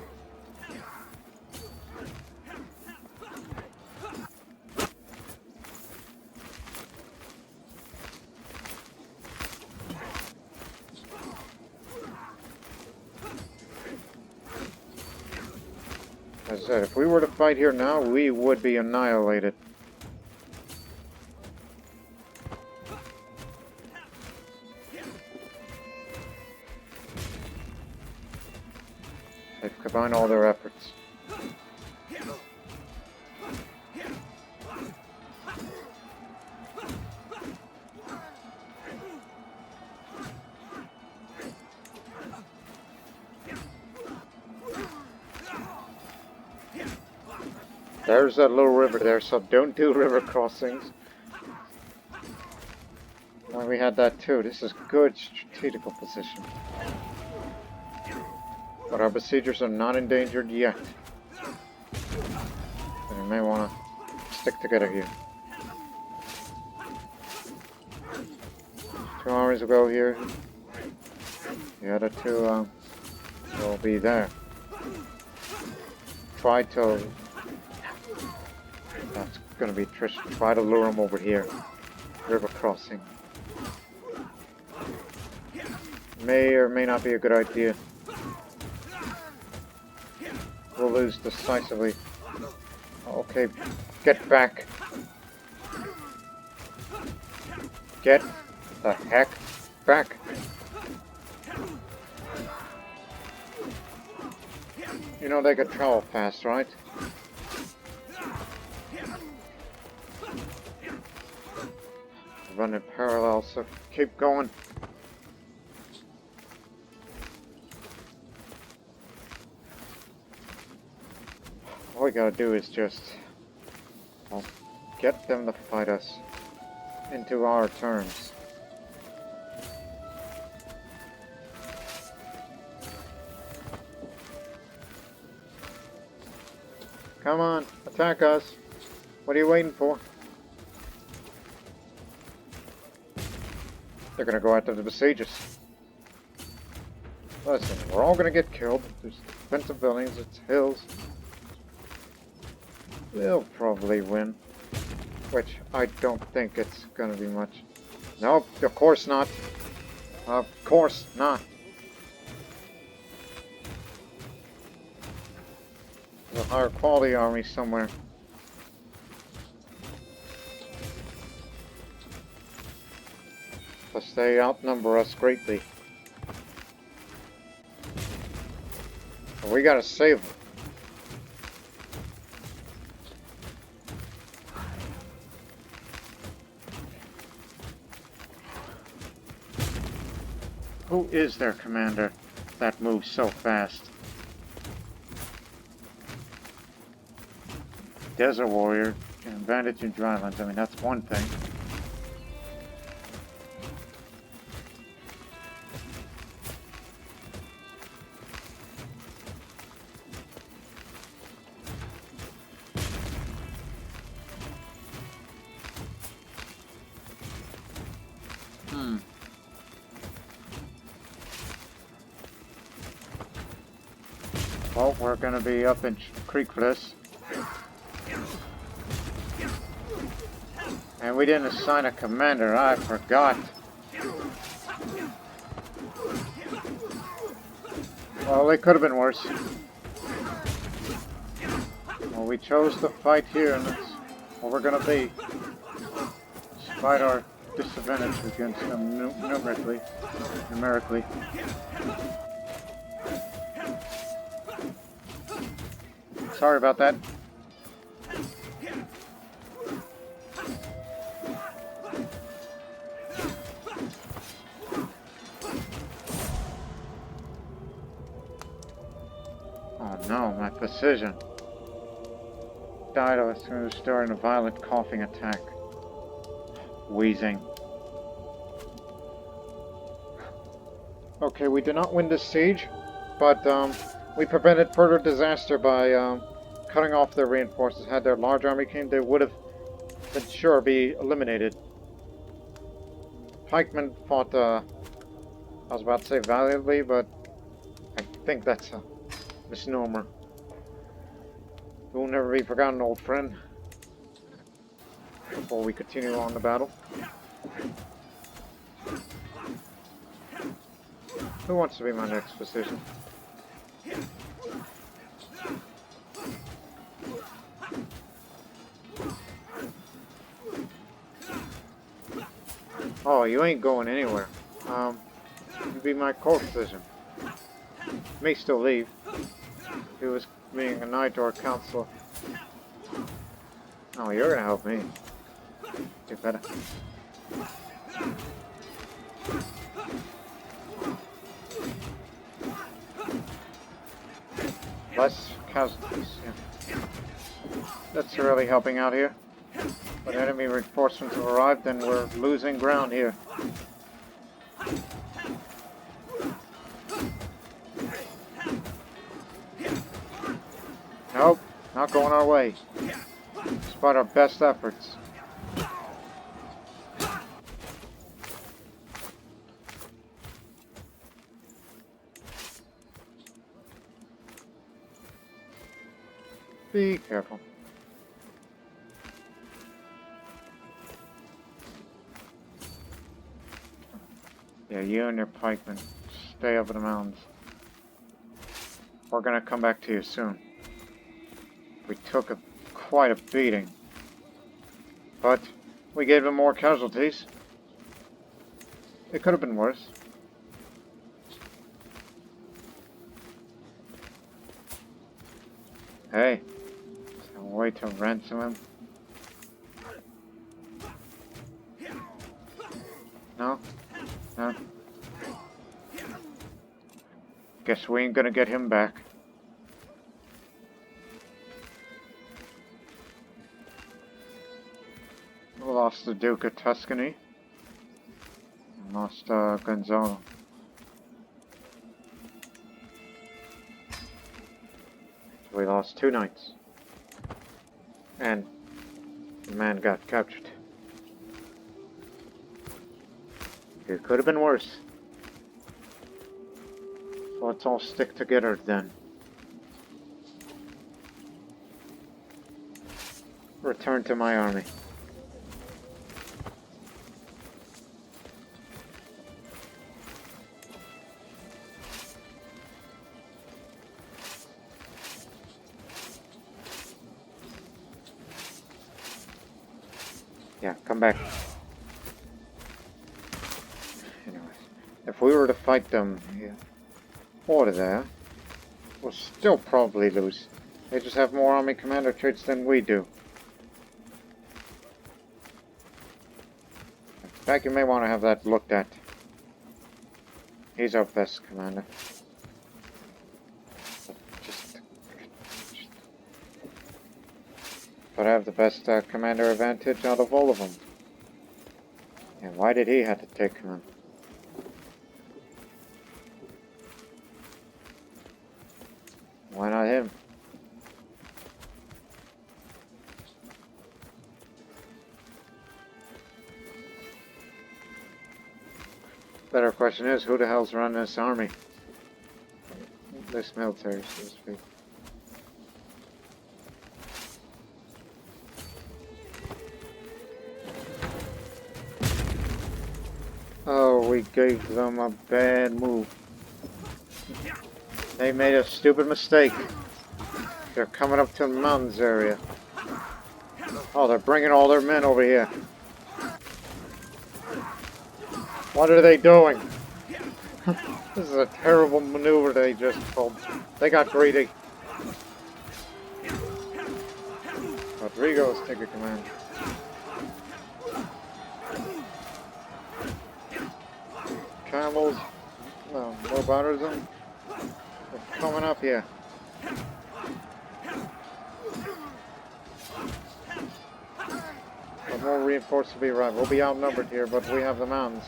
As I said, if we were to fight here now, we would be annihilated. They've combined all their efforts. There's that little river there, so don't do river crossings. Well, we had that too. This is good strategical position. But our besiegers are not endangered yet. So we may want to stick together here. 2 armies will go here. The other 2 will be there. Try to... That's going to be attrition. Try to lure them over here. River crossing. May or may not be a good idea. We'll lose decisively. Okay, get back. Get the heck back. You know they could travel fast, right? Running parallel, so keep going. All we gotta do is just get them to fight us into our terms. Come on, attack us. What are you waiting for? They're gonna go after the besiegers. Listen, we're all gonna get killed. There's defensive buildings, it's hills. They'll probably win. Which I don't think it's gonna be much. Nope, of course not. Of course not. There's a higher quality army somewhere. Plus they outnumber us greatly. And we gotta save them. Who is their commander that moves so fast? Desert warrior can advantage in drylands. I mean, that's one thing. Well, we're going to be up in Creek for this. And we didn't assign a commander, I forgot. Well, it could have been worse. Well, we chose to fight here, and that's what we're going to be. Despite our disadvantage against them numerically. Sorry about that. Oh no, my precision. Died as soon as starting a violent coughing attack. Wheezing. Okay, we did not win this siege, but we prevented further disaster by cutting off their reinforcements. Had their large army came, they would have been sure be eliminated. Pikemen fought, I was about to say valiantly, but I think that's a misnomer. It will never be forgotten, old friend. Before we continue on the battle. Who wants to be my next physician? Oh, you ain't going anywhere. You be my court physician. May still leave. He was being a knight or a counselor. Oh, you're gonna help me. You better. Less casualties, yeah. That's really helping out here. But enemy reinforcements have arrived and we're losing ground here. Nope, not going our way. Despite our best efforts. Be careful. Yeah, you and your pikemen stay up in the mountains. We're gonna come back to you soon. We took quite a beating. But we gave them more casualties. It could have been worse. Hey, is there a way to ransom him? No? No? Guess we ain't gonna get him back. We lost the Duke of Tuscany. And lost Gonzalo. We lost 2 knights. And the man got captured. It could have been worse. So let's all stick together then. Return to my army. Yeah, come back. Anyways, if we were to fight them here, or there, we'll still probably lose. They just have more army commander traits than we do. In fact, you may want to have that looked at. He's our best commander. But I have the best commander advantage out of all of them. And why did he have to take command? Why not him? Better question is, who the hell's running this army? This military, so to speak. Oh, we gave them a bad move. They made a stupid mistake. They're coming up to the mountains area. Oh, they're bringing all their men over here. What are they doing? This is a terrible maneuver they just pulled. They got greedy. Rodrigo's taking command. Camels, no, more barbarism. They're coming up here. But more reinforced to be right. We'll be outnumbered here, but we have the mountains.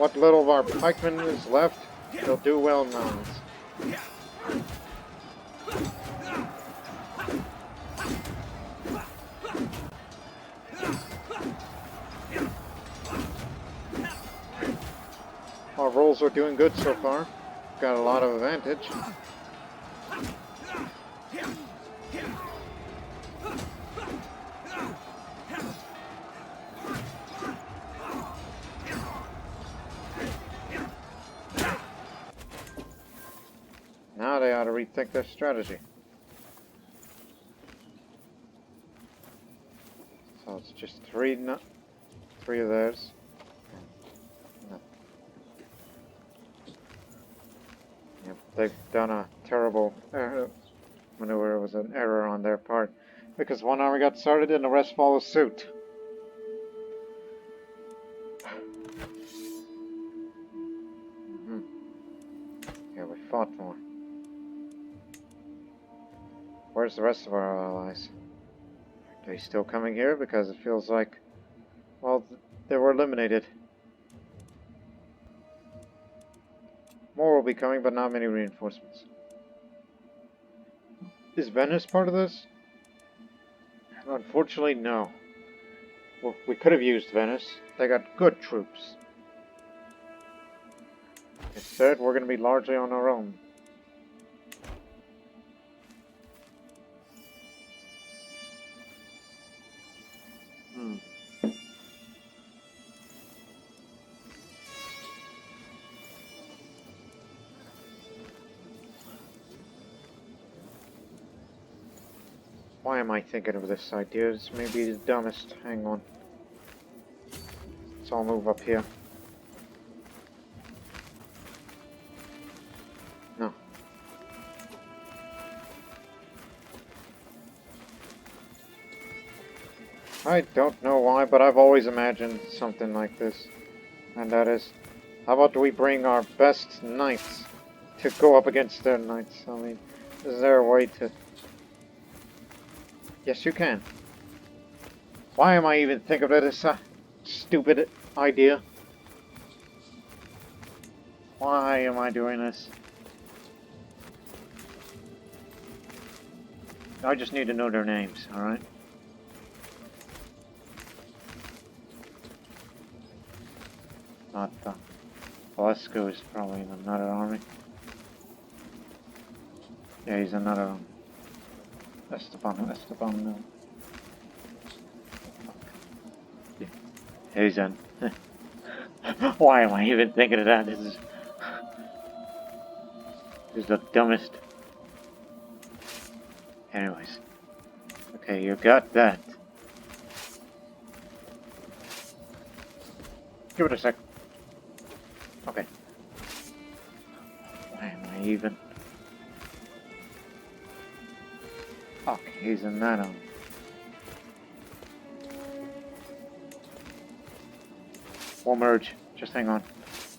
what little of our pikemen is left, they'll do well in mountains. Our rolls are doing good so far. Got a lot of advantage. Now they ought to rethink their strategy. So it's just three of theirs. No. Yep, they've done a terrible maneuver. It was an error on their part. Because one army got started and the rest followed suit. Yeah, we fought more. Where's the rest of our allies? Are they still coming here? Because it feels like, well, they were eliminated. More will be coming, but not many reinforcements. Is Venice part of this? Unfortunately, no. Well, we could have used Venice. They got good troops. Instead, we're going to be largely on our own. Why am I thinking of this idea? This may be the dumbest. Hang on. So I'll move up here. No. I don't know why, but I've always imagined something like this. And that is, how about we bring our best knights to go up against their knights? I mean, is there a way to... Yes, you can. Why am I even thinking of this stupid idea? Why am I doing this? I just need to know their names, alright? Not Valesco is probably in another army. Yeah, he's another army. Esteban, no. Yeah, he's in. Why am I even thinking of that? This is the dumbest. Anyways. Okay, you got that. Give it a sec. Okay. Why am I even... Okay, he's in that arm. We'll merge. Just hang on.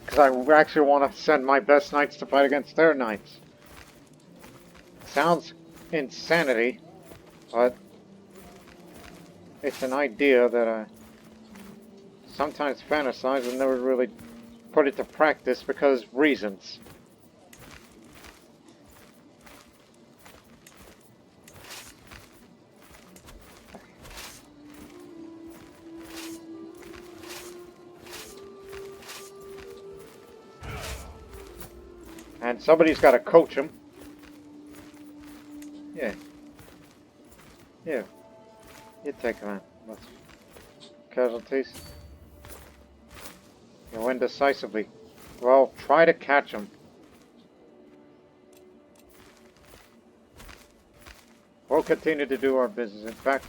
Because I actually want to send my best knights to fight against their knights. Sounds insanity, but it's an idea that I sometimes fantasize and never really put it to practice because reasons. And somebody's got to coach him. Yeah. Yeah. You take him out. Casualties. You win decisively. Well, try to catch him. We'll continue to do our business. In fact,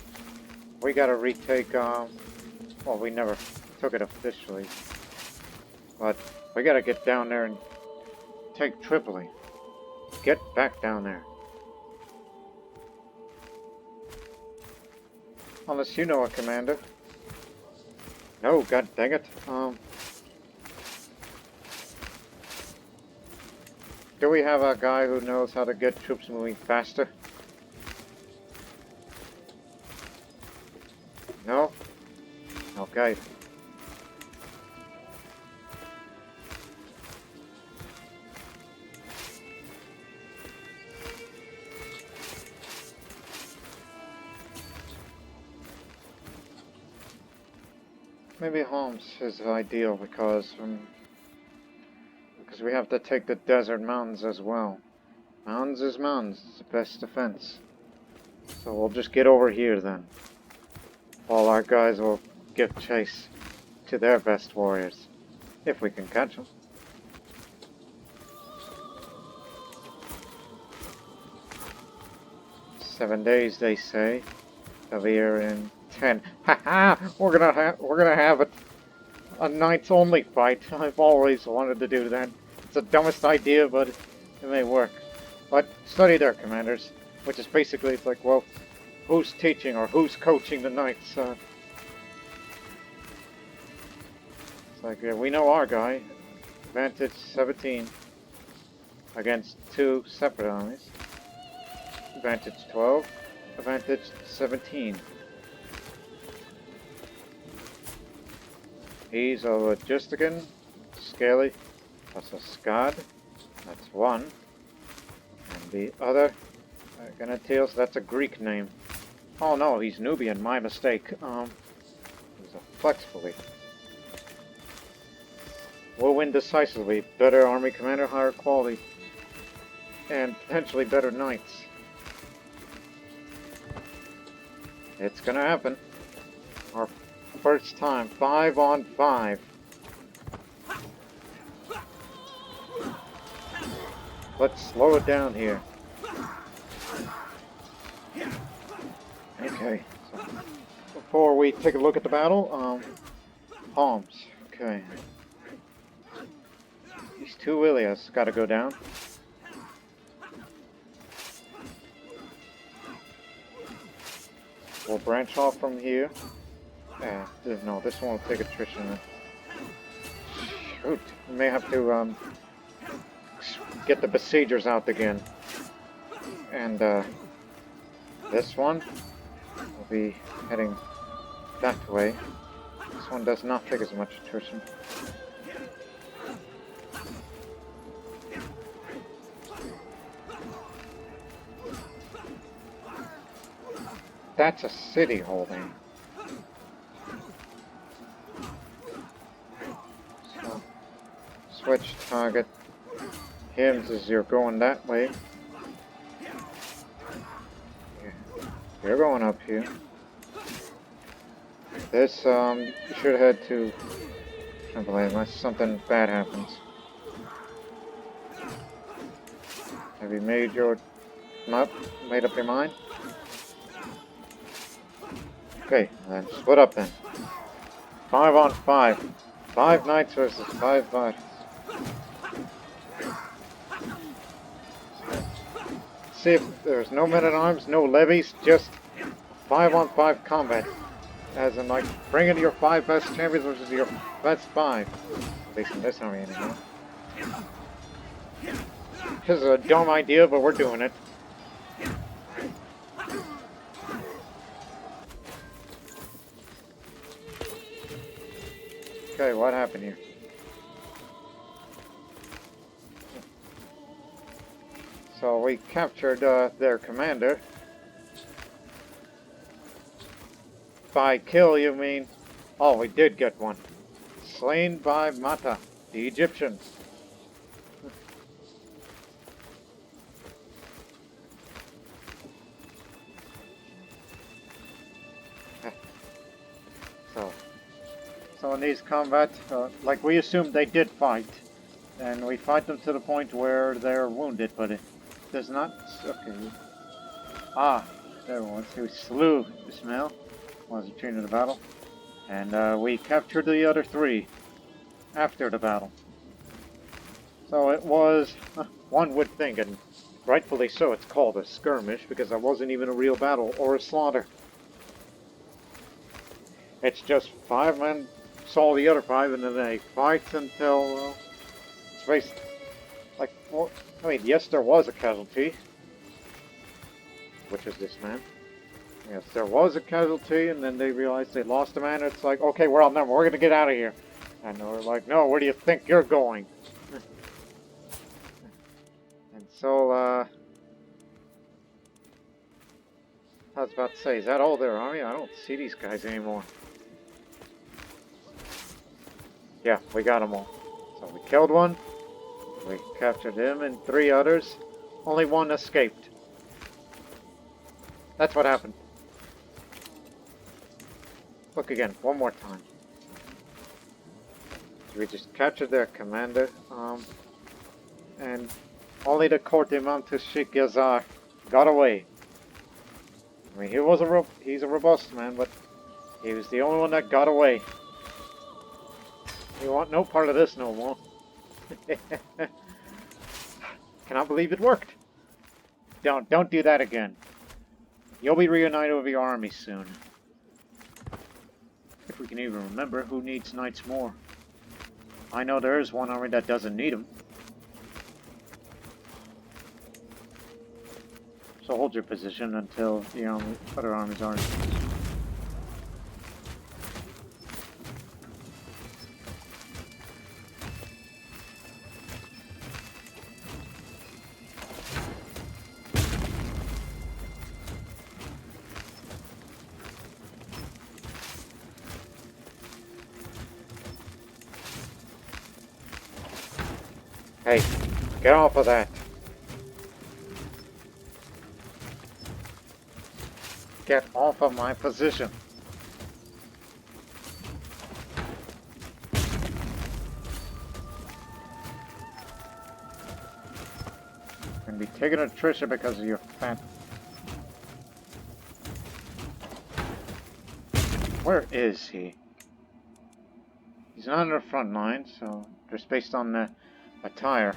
we gotta retake, well, we never took it officially. But we gotta get down there and take Tripoli. Get back down there. Unless you know a commander. No, god dang it. Do we have a guy who knows how to get troops moving faster? No? Okay. maybe Homs is ideal because we have to take the desert mountains as well. Mountains is mountains. It's the best defense. So we'll just get over here then. All our guys will give chase to their best warriors. If we can catch them. "7 days," they say. They'll be here in 10. Haha! We're gonna have a knights only fight. I've always wanted to do that. It's the dumbest idea, but it may work. But study their commanders, which is basically, it's like, well, who's teaching or who's coaching the knights? It's like, yeah, we know our guy. Advantage 17 against 2 separate armies. Advantage 12. Advantage 17. He's a Logistican, Scaly, plus a Scad. That's 1. And the other, Ganatios, that's a Greek name. Oh no, he's Nubian, my mistake. He's a Flexible. We'll win decisively. Better army commander, higher quality. And potentially better knights. It's gonna happen. Our first time. 5 on 5. Let's slow it down here. Okay. So before we take a look at the battle, Palms. Okay. These 2 Ilias gotta go down. We'll branch off from here. No, this one will take attrition. Shoot, we may have to get the besiegers out again. And this one will be heading that way. This one does not take as much attrition. That's a city holding. So, switch target. Hims as you're going that way. You're going up here. This, you should head to Tremblay unless something bad happens. Have you made up your mind? Okay, then split up then. 5 on 5. 5 knights versus 5 knights. See if there's no men-at-arms, no levies, just 5 on 5 combat. As in, like, bring in your 5 best champions versus your best 5. At least in this army anymore. This is a dumb idea, but we're doing it. Okay, what happened here? So we captured their commander. By kill, you mean? Oh, we did get one. Slain by Mata, the Egyptians. So in these combats, like we assumed they did fight, and we fight them to the point where they're wounded, but it does not. Okay. Ah, there it was. We slew Ismail. Was the train of the battle, and we captured the other 3 after the battle. So it was, one would think, and rightfully so, it's called a skirmish because it wasn't even a real battle or a slaughter. It's just 5 men saw the other 5, and then they fight until, well, it's basically, like, well, I mean, yes, there was a casualty, which is this man. Yes, there was a casualty, and then they realized they lost a man, and it's like, okay, we're outnumbered, we're gonna get out of here. And we're like, no, where do you think you're going? And so, I was about to say, is that all their army? I don't see these guys anymore. Yeah, we got them all. So we killed one. We captured him and 3 others. Only 1 escaped. That's what happened. Look again, one more time. We just captured their commander. And only the court imam to Sheikh Yazar got away. I mean, he's a robust man, but he was the only one that got away. You want no part of this no more. Cannot believe it worked. Don't do that again. You'll be reunited with your army soon. If we can even remember who needs knights more. I know there is one army that doesn't need them. So hold your position until the other armies aren't. Hey, get off of that. Get off of my position. I'm gonna be taking attrition because of your fat. Where is he? He's not in the front line, so just based on the attire.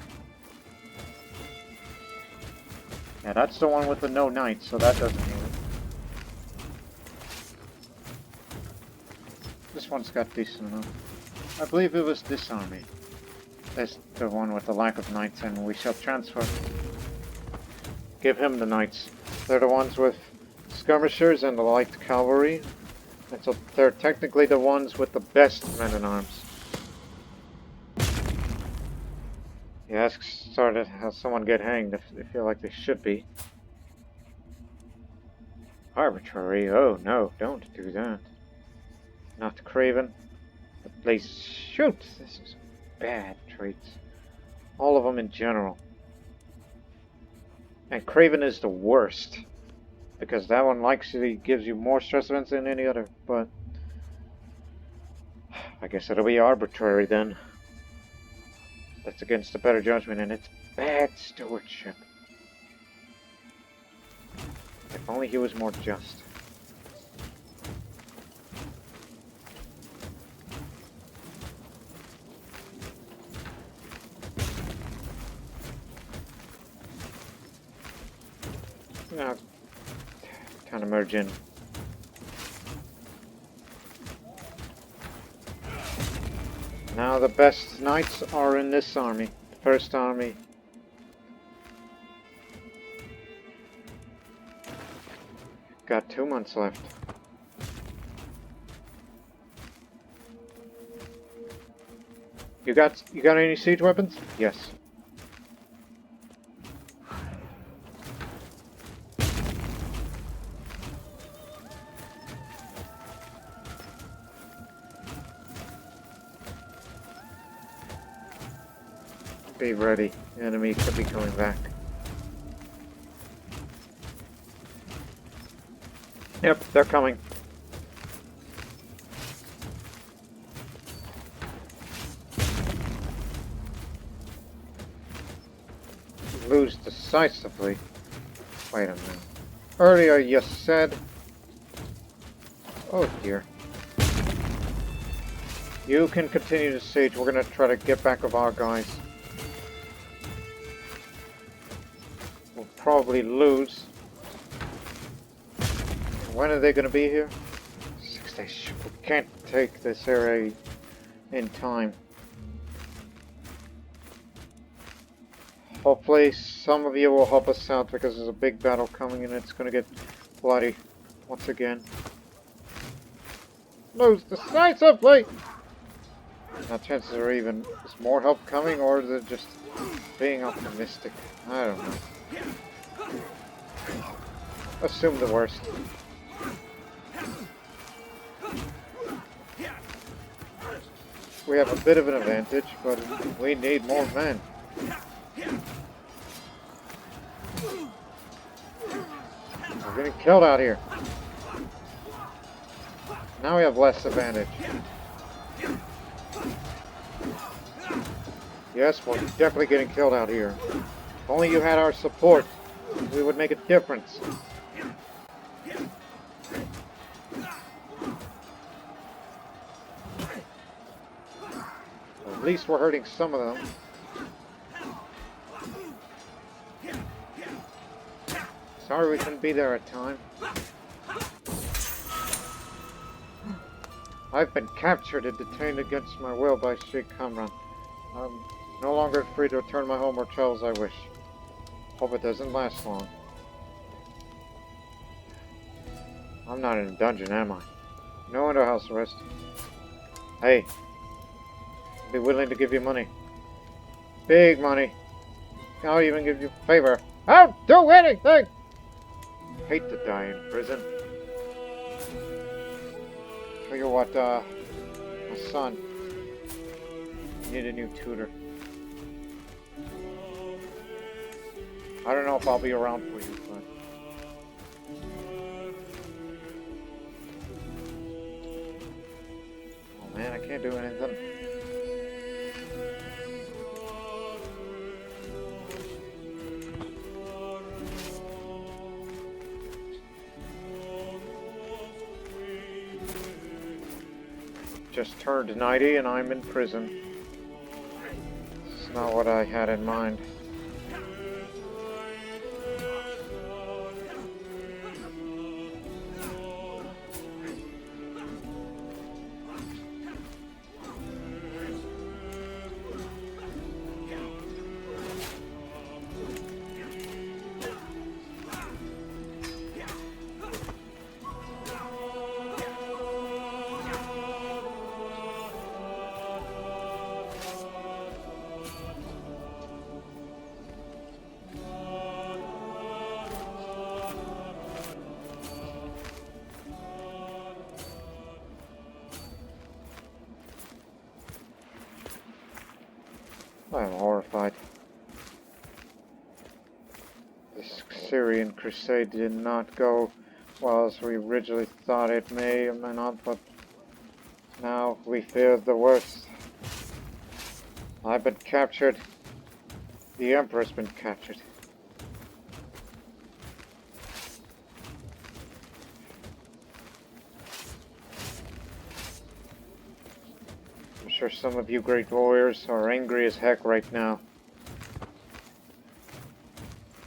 Yeah, that's the one with the no knights, so that doesn't need it. This one's got decent enough. I believe it was this army. That's the one with the lack of knights, and we shall transfer. Give him the knights. They're the ones with skirmishers and the light cavalry. And so they're technically the ones with the best men-at-arms. You ask started how someone get hanged if they feel like they should be. Arbitrary? Oh no, don't do that. Not Craven. The place. Shoot! This is bad traits. All of them in general. And Craven is the worst. Because that one likely gives you more stress events than any other, but I guess it'll be arbitrary then. That's against the better judgment, and it's bad stewardship. If only he was more just. Now, time to merge in. Now the best knights are in this army. The first army. Got 2 months left. You got any siege weapons? Yes. Be ready. The enemy could be coming back. Yep, they're coming. Lose decisively. Wait a minute. Earlier you said... Oh dear. You can continue to siege. We're gonna try to get back with our guys. We'll probably lose. When are they going to be here? 6 days. We can't take this area in time. Hopefully some of you will help us out because there's a big battle coming and it's going to get bloody once again. Lose decisively! Now chances are even, is more help coming or is it just being optimistic? I don't know. Assume the worst. we have a bit of an advantage, but we need more men. We're getting killed out here. Now we have less advantage. Yes, we're definitely getting killed out here. If only you had our support, we would make a difference. At least we're hurting some of them. Sorry we couldn't be there at time. I've been captured and detained against my will by Sheikh Kamran. I'm no longer free to return my home or travel as I wish. Hope it doesn't last long. I'm not in a dungeon, am I? No under house arrest. Hey, I'd be willing to give you money. Big money. I'll even give you a favor. I'll do anything! Hate to die in prison. Tell you what, my son, I need a new tutor. I don't know if I'll be around for you, but... Oh man, I can't do anything. Just turned 90 and I'm in prison. It's not what I had in mind. I am horrified. This Syrian crusade did not go well as we originally thought it may or may not, but now we fear the worst. I've been captured. The Emperor's been captured. I'm sure some of you great warriors are angry as heck right now.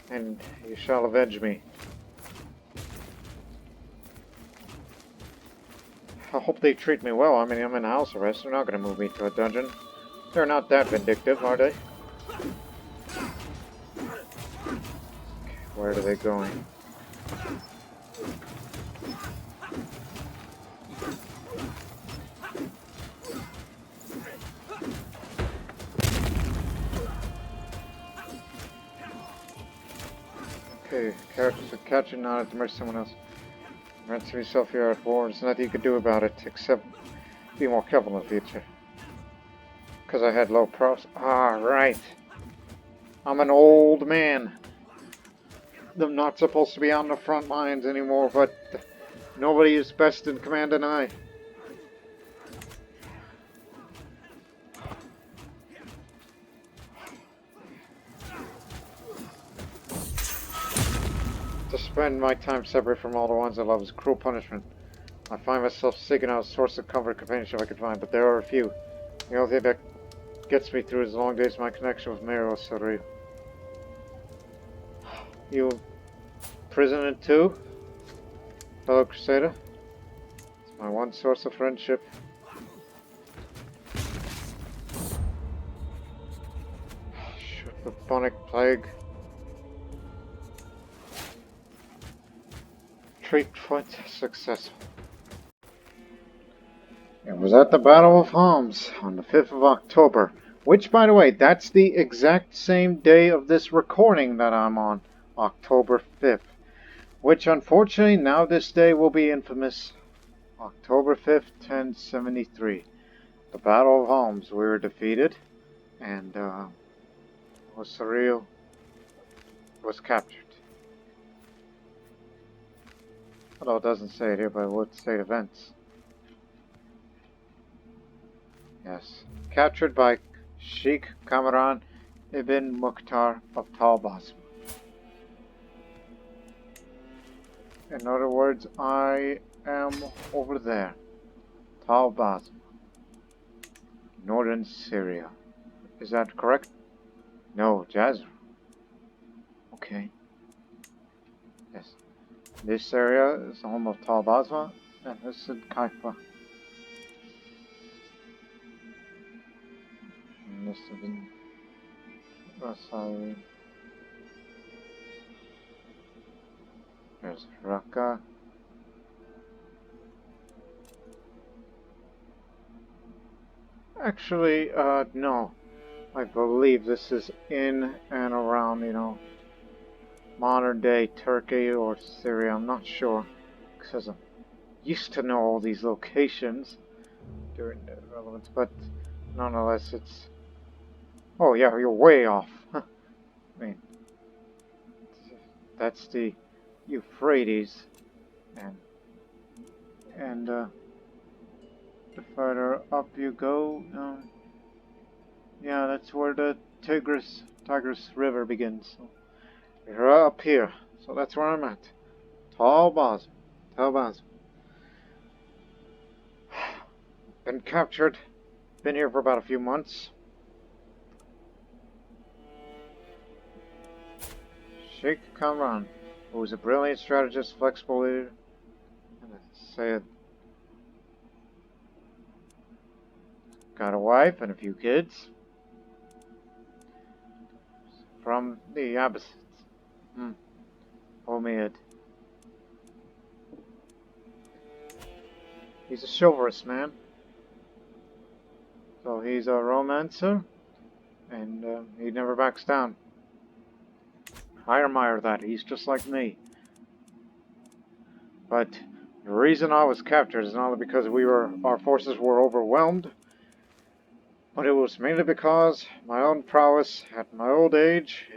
And you shall avenge me. I hope they treat me well. I mean, I'm in house arrest. They're not going to move me to a dungeon. They're not that vindictive, are they? Where are they going? Okay, characters are catching on at the mercy of someone else. Ransom yourself here at war. There's nothing you can do about it except be more careful in the future. Because I had low pros. Ah, right. I'm an old man. I'm not supposed to be on the front lines anymore, but nobody is best in command than I. To spend my time separate from all the ones I love is cruel punishment. I find myself seeking out a source of comfort and companionship I can find, but there are a few. The only thing that gets me through is the long days of my connection with Mayor Osoriu. You prisoner too, fellow Crusader? It's my one source of friendship. Shoot, the bubonic plague. Treatment successful. It was at the Battle of Homs on the 5th of October, which, by the way, that's the exact same day of this recording that I'm on, October 5th, which unfortunately now this day will be infamous. October 5th, 1073. The Battle of Homs, we were defeated, and Osoriu was captured. Although it doesn't say it here, but it would state events. Yes. Captured by Sheikh Kamran ibn Mukhtar of Talbas. In other words, I am over there. Talbas. Northern Syria. Is that correct? No, Jazra. Okay. Yes. This area is the home of Talbazma, and this is Kaifa. And this is in Crusade. There's Raqqa. Actually, no. I believe this is in and around, modern day Turkey or Syria. I'm not sure, because I used to know all these locations during the relevance, but nonetheless, it's. Oh yeah, you're way off. I mean, that's the Euphrates, and the further up you go, yeah, that's where the Tigris River begins. So you're up here, so that's where I'm at. Talbaz. Been captured. Been here for about a few months. Sheikh Kamran, who was a brilliant strategist, flexible leader, and Sayyid. Got a wife and a few kids. From the Abbasids. Umayyad. He's a chivalrous man. So he's a romancer, and he never backs down. I admire that. He's just like me. But the reason I was captured is not only because our forces were overwhelmed, but it was mainly because my own prowess at my old age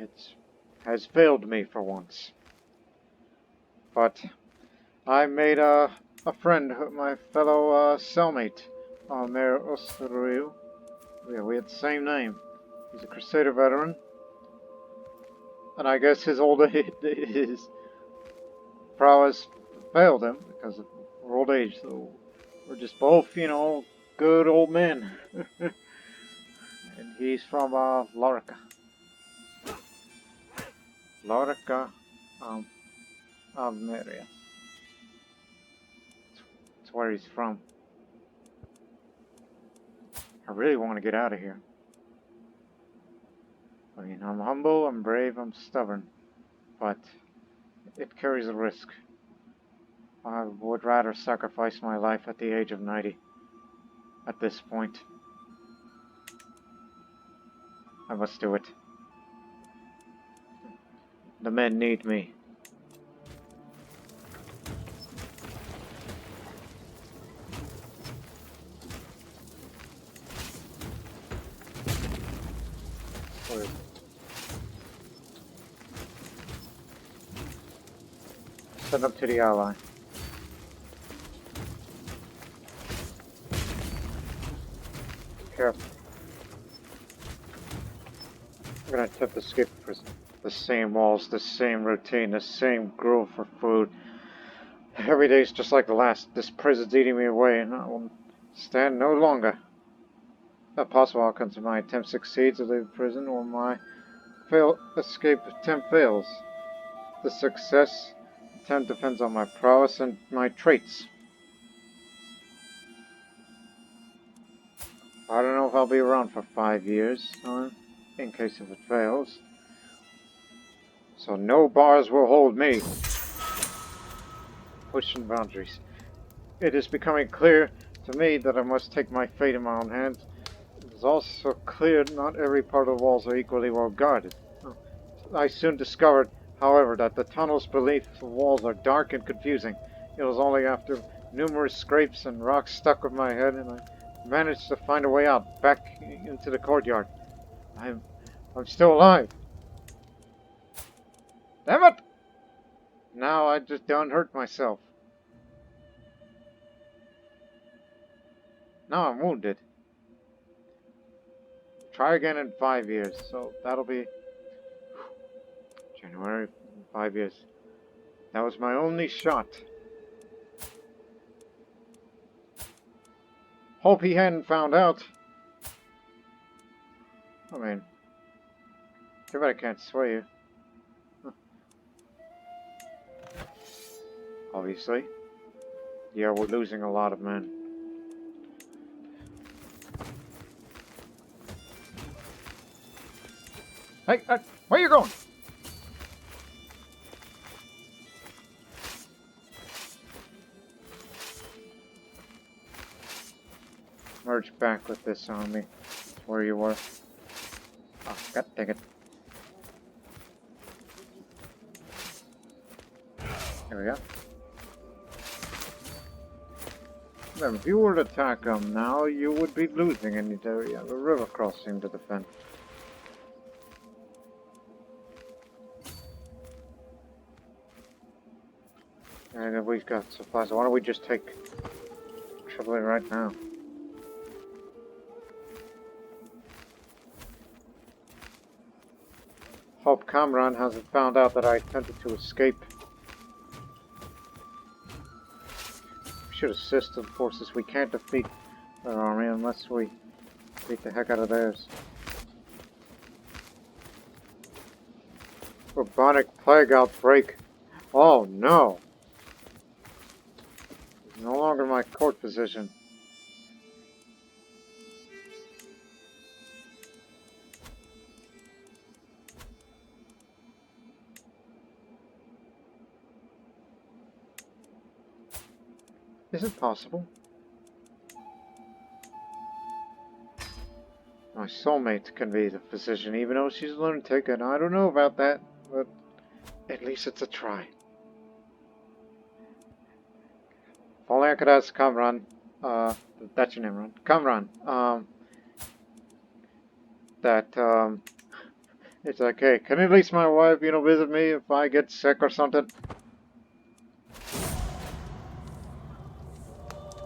has failed me for once. But I made a friend, my fellow cellmate, Mayor Osoriu. Yeah, we had the same name. He's a Crusader veteran. And I guess his prowess failed him because of old age. So we're just both, good old men. And he's from Lorica. Almeria. That's where he's from. I really want to get out of here. I mean, I'm humble, I'm brave, I'm stubborn, but it carries a risk. I would rather sacrifice my life at the age of 90. At this point, I must do it. The men need me. Send up to the ally. Careful. I'm gonna attempt to escape the prison. The same walls, the same routine, the same grove for food. Every day's just like the last. This prison's eating me away, and I will stand no longer. A possible outcome to my attempt succeeds to leave prison, or my escape attempt fails. The success attempt depends on my prowess and my traits. I don't know if I'll be around for 5 years, in case if it fails. So no bars will hold me. Pushing boundaries. It is becoming clear to me that I must take my fate in my own hands. It is also clear not every part of the walls are equally well guarded. I soon discovered, however, that the tunnels beneath the walls are dark and confusing. It was only after numerous scrapes and rocks stuck with my head and I managed to find a way out, back into the courtyard. I'm still alive. Damn it! Now I just don't hurt myself. Now I'm wounded. Try again in 5 years, so that'll be January, 5 years. That was my only shot. Hope he hadn't found out. I mean, too bad I can't sway you. Huh. Obviously. Yeah, we're losing a lot of men. Hey, where you going? Merge back with this army. Where you were. Oh, god dang it. There we go. Then if you were to attack them now, you would be losing, and you have a river crossing to defend. And if we've got supplies, why don't we just take Tripoli right now? Hope Kamran hasn't found out that I attempted to escape. We should assist the forces. We can't defeat their army unless we beat the heck out of theirs. Bubonic plague outbreak. Oh no! It's no longer my court position. Is it possible? My soulmate can be the physician, even though she's a lunatic, and I don't know about that, but at least it's a try. If only I could ask Kamran, that's your name, right? Kamran, it's okay. Can at least my wife, visit me if I get sick or something?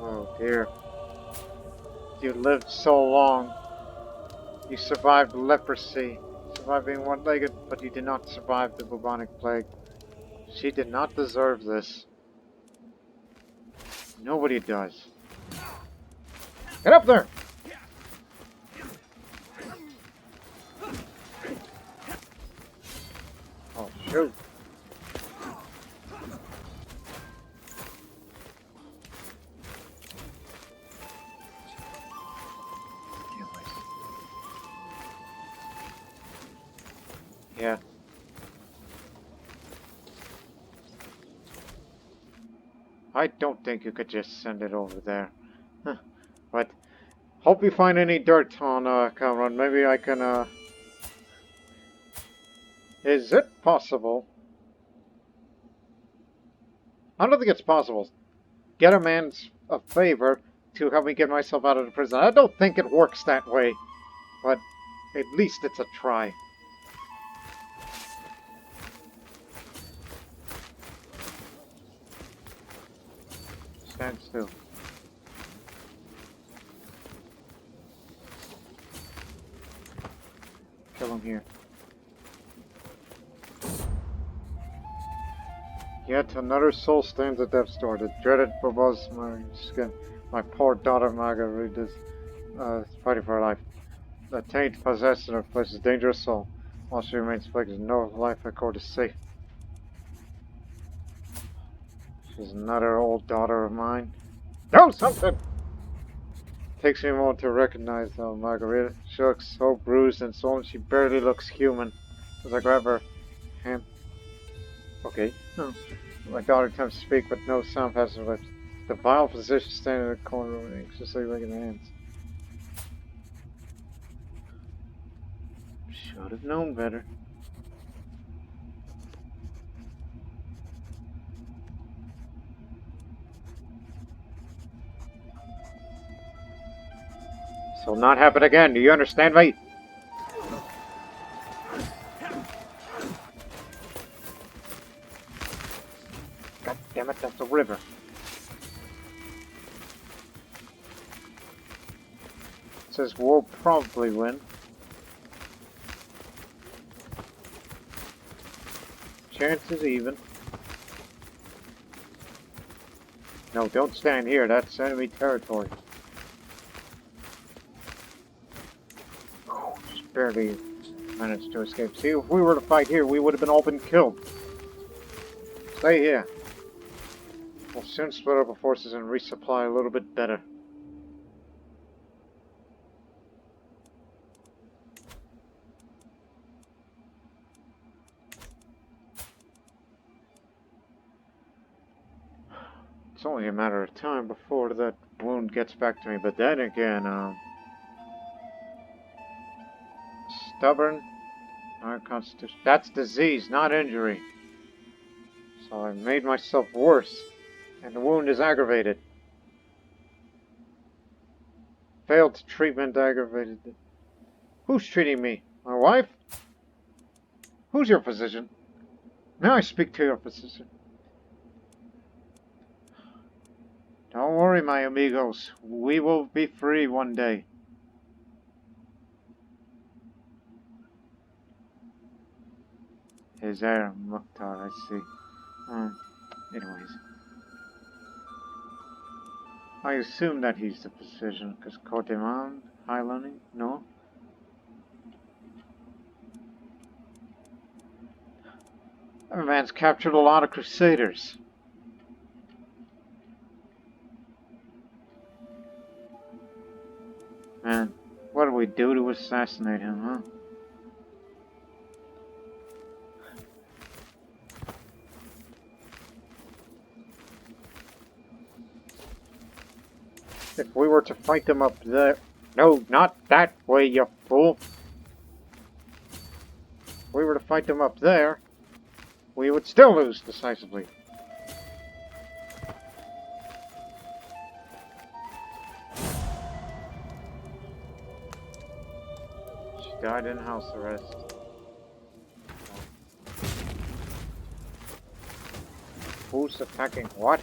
Oh dear. You lived so long. You survived leprosy, survived being one-legged, but you did not survive the bubonic plague. She did not deserve this. Nobody does. Get up there! Oh, shoot. Yeah. I don't think you could just send it over there. Huh. But hope you find any dirt on Kamran. Maybe I can Is it possible? I don't think it's possible. Get a man a favor to help me get myself out of the prison. I don't think it works that way. But at least it's a try. Stand still. Kill him here. Yet another soul stands at death's door. The dreaded Bobos my skin. My poor daughter Marguerite is fighting for her life. The taint possessed in her flesh is a dangerous soul. While she remains plagued, no life accord is safe. She's another old daughter of mine. Do something! Takes me a moment to recognize Margarita. She looks so bruised and swollen, she barely looks human. As I grab her hand. Okay. Oh. My daughter attempts to speak, but no sound passes her lips. The vile physician standing in the corner room and anxiously wringing her hands. Should have known better. will not happen again. Do you understand me? God damn it, that's a river. It says we'll probably win. Chances even. No, don't stand here. That's enemy territory. Just barely managed to escape. See, if we were to fight here, we would have been all been killed. Stay here. We'll soon split up our forces and resupply a little bit better. It's only a matter of time before that wound gets back to me, but then again, stubborn, constitution. That's disease, not injury. So I made myself worse, and the wound is aggravated. Failed treatment aggravated. Who's treating me? My wife? Who's your physician? May I speak to your physician? Don't worry, my amigos. We will be free one day. His heir, Mukhtar, I see. Anyways. I assume that he's the physician, because Koteman, Highlander, no? That man's captured a lot of Crusaders. Man, what did we do to assassinate him, huh? If we were to fight them up there... No, not that way, you fool! If we were to fight them up there, we would still lose decisively. She died in house arrest. Who's attacking what?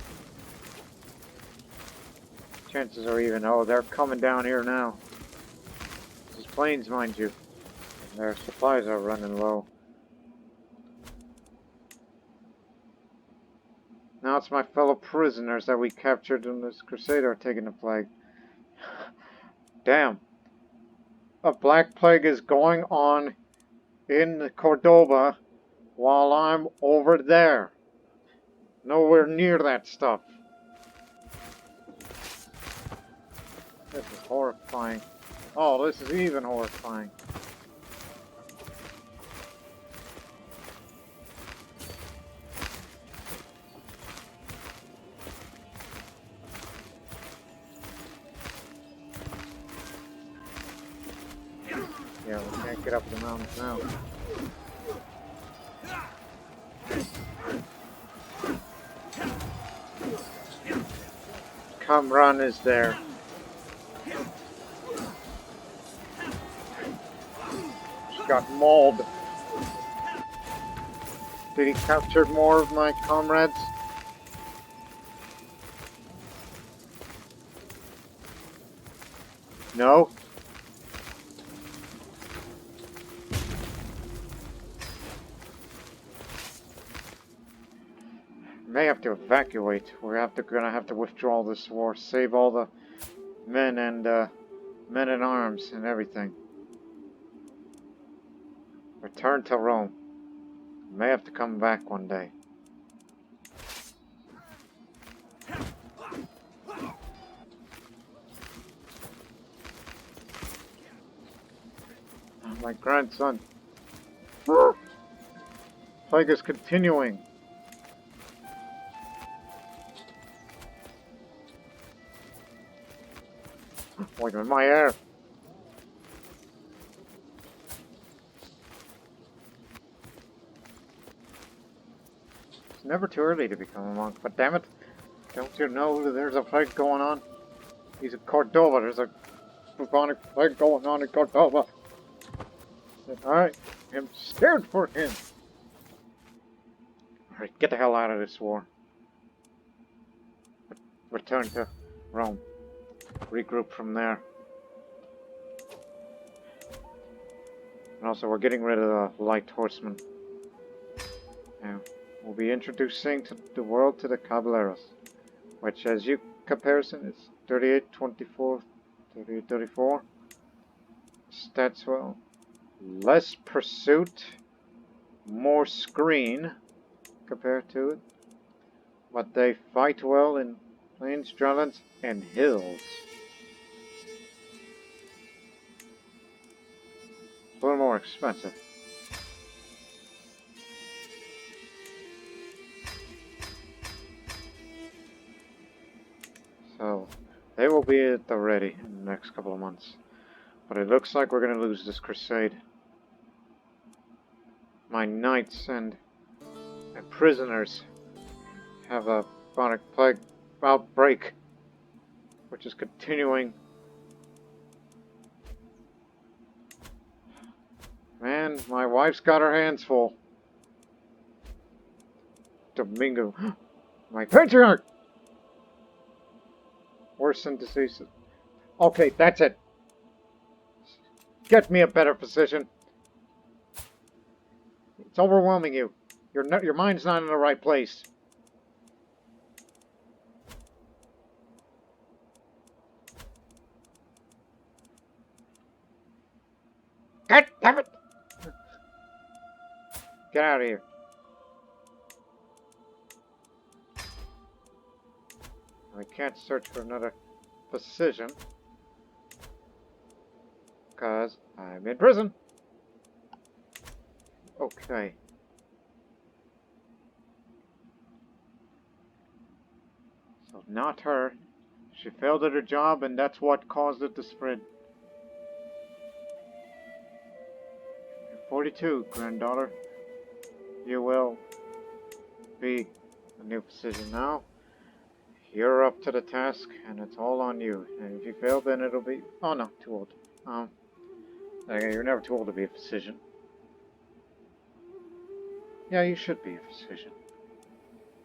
Chances are even. Oh, they're coming down here now. This is plains, mind you. And their supplies are running low. Now it's my fellow prisoners that we captured in this Crusader taking the plague. Damn. A black plague is going on in Cordoba while I'm over there. Nowhere near that stuff. This is horrifying. Oh, this is even horrifying. Yeah, we can't get up the mountains now. Kamran is there. Got mauled. Did he capture more of my comrades? No? May have to evacuate. We're gonna have to withdraw this war. Save all the men and men at arms and everything. Return to Rome. May have to come back one day. Oh, my grandson. Plague is continuing. Wait a minute, my air. It's never too early to become a monk, but damn it, don't you know that there's a fight going on? He's at Cordoba, there's a bubonic plague going on in Cordova. I am scared for him. Alright, get the hell out of this war. Return to Rome. Regroup from there. And also, we're getting rid of the light horsemen. Now, we'll be introducing to the world to the caballeros, which, as you comparison, is 38, 24, 38, 34. Stats well. Less pursuit, more screen compared to it. But they fight well in plains, drylands, and hills. It's a little more expensive. So, they will be at the ready in the next couple of months. But it looks like we're going to lose this crusade. My knights and prisoners have a bubonic plague outbreak, which is continuing. Man, my wife's got her hands full. Domingo, my patriarch! Worsen diseases. Okay, that's it. Get me a better position. It's overwhelming you. Your mind's not in the right place. God damn it! Get out of here. I can't search for another position because I'm in prison. Okay. So not her. She failed at her job and that's what caused it to spread. You're 42, granddaughter. You will be a new position now. You're up to the task, and it's all on you. And if you fail, then it'll be... Oh, no, too old. You're never too old to be a physician. Yeah, you should be a physician.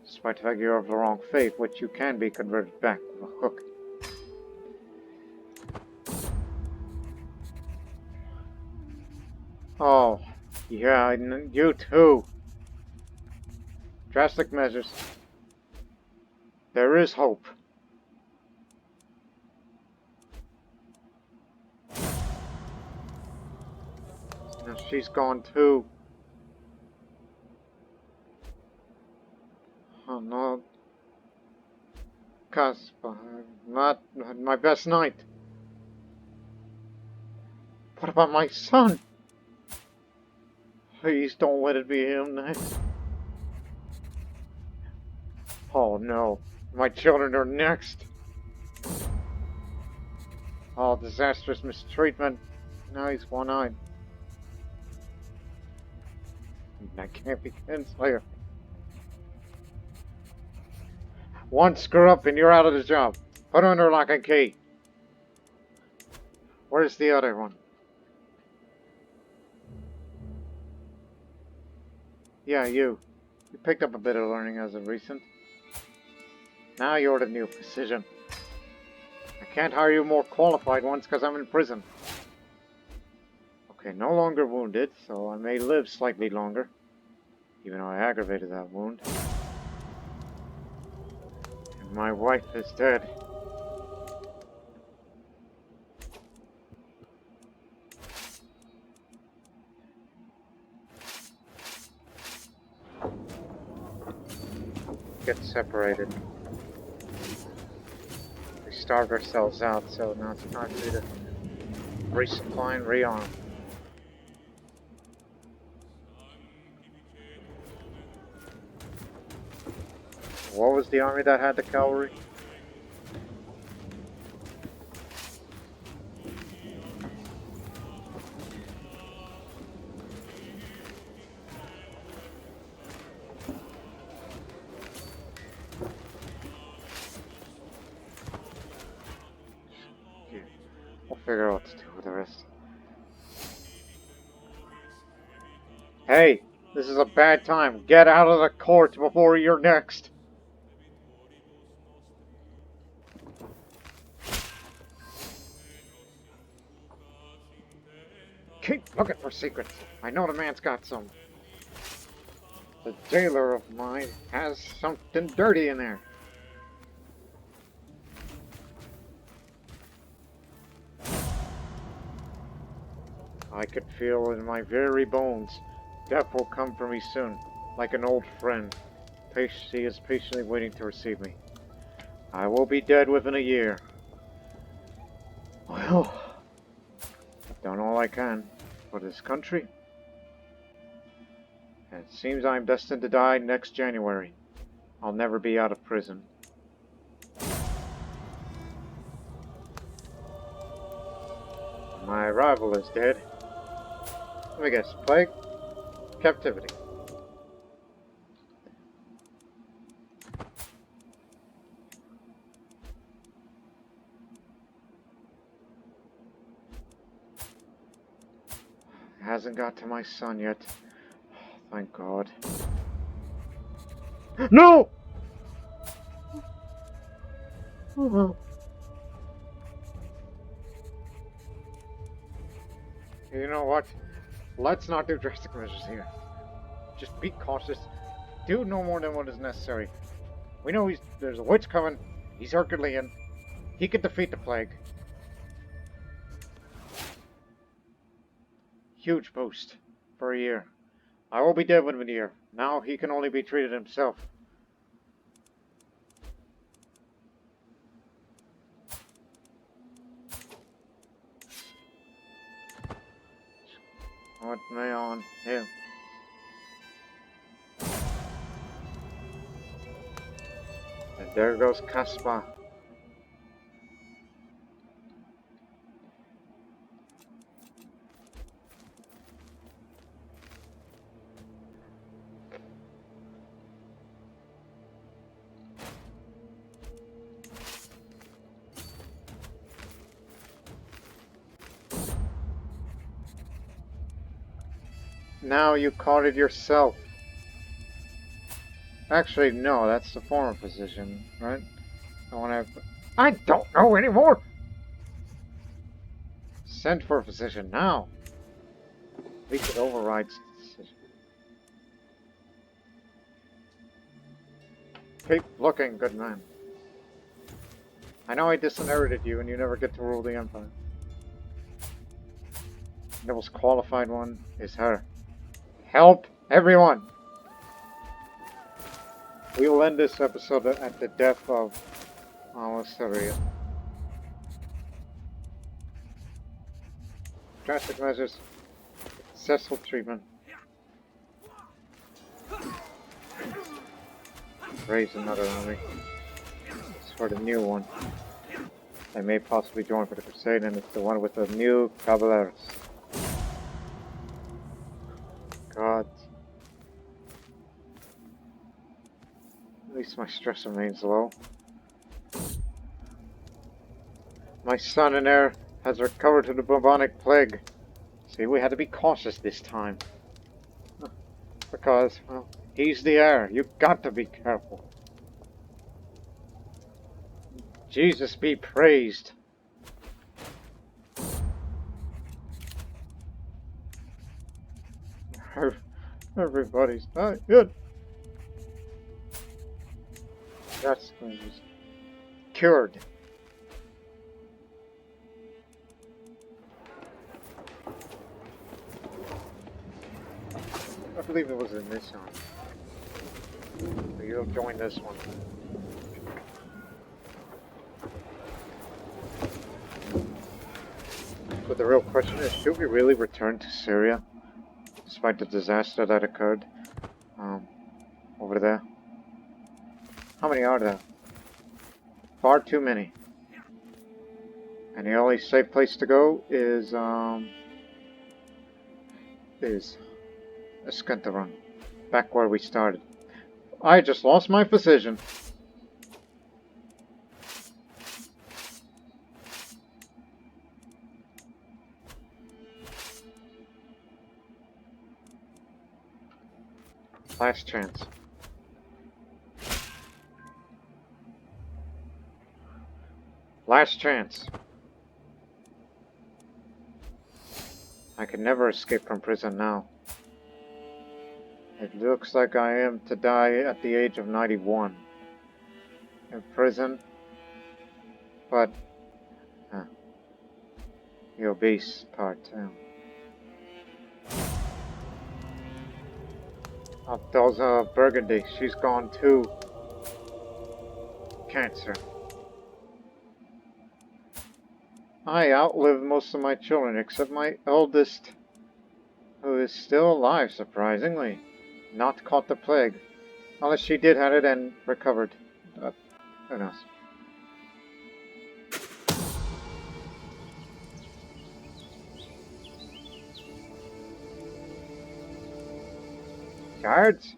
Despite the fact you're of the wrong faith, which you can be converted back with a hook. Oh, yeah, you too. Drastic measures. There is hope. Now she's gone too. Oh no. Casper, not my best knight. What about my son? Please don't let it be him next. Oh no. My children are next. Oh, disastrous mistreatment. Now he's one-eyed. That can't be Kinslayer. One screw up and you're out of the job. Put her under lock and key. Where's the other one? Yeah, you. You picked up a bit of learning as of recent. Now you're the new physician. I can't hire you more qualified ones because I'm in prison. Okay, no longer wounded, so I may live slightly longer. Even though I aggravated that wound. And my wife is dead. Get separated. We starved ourselves out, so now it's time for you to resupply and rearm. What was the army that had the cavalry? figure out what to do with the rest. Hey, this is a bad time. Get out of the court before you're next. Keep looking for secrets. I know the man's got some. The jailer of mine has something dirty in there. I could feel in my very bones. Death will come for me soon, like an old friend. He is patiently waiting to receive me. I will be dead within a year. Well, I've done all I can for this country. And it seems I'm destined to die next January. I'll never be out of prison. My rival is dead. Let me guess, plague? Captivity. It hasn't got to my son yet. Thank God. No! You know what? Let's not do drastic measures here. Just be cautious. Do no more than what is necessary. We know there's a witch coming. He's Herculean. He could defeat the plague. Huge boost for a year. I will be dead within a year. Now he can only be treated himself. What may on him? And there goes Caspar. Now you caught it yourself. Actually, no, that's the former position, right? I don't know anymore! Send for a physician now. We could override the decision. Keep looking, good man. I know I disinherited you and you never get to rule the Empire. The most qualified one is her. Help everyone! We will end this episode at the death of Syria. Drastic measures. Successful treatment. Raise another army. It's for the new one. They may possibly join for the Crusade, and it's the one with the new Caballeros. God. At least my stress remains low. My son and heir has recovered from the bubonic plague. See, we had to be cautious this time. Because, well, he's the heir. You've got to be careful. Jesus be praised. Everybody's not good. That's cured. I believe it was in this one. So you'll join this one. But the real question is, should we really return to Syria? Despite the disaster that occurred over there. How many are there? Far too many. And the only safe place to go is Escantaron, back where we started. I just lost my precision. Last chance. Last chance. I can never escape from prison now. It looks like I am to die at the age of 91. In prison. But, the obese part too. Oh, those, Burgundy, she's gone too. Cancer. I outlived most of my children, except my eldest, who is still alive, surprisingly. Not caught the plague. Unless she did have it and recovered. Who knows? Guards?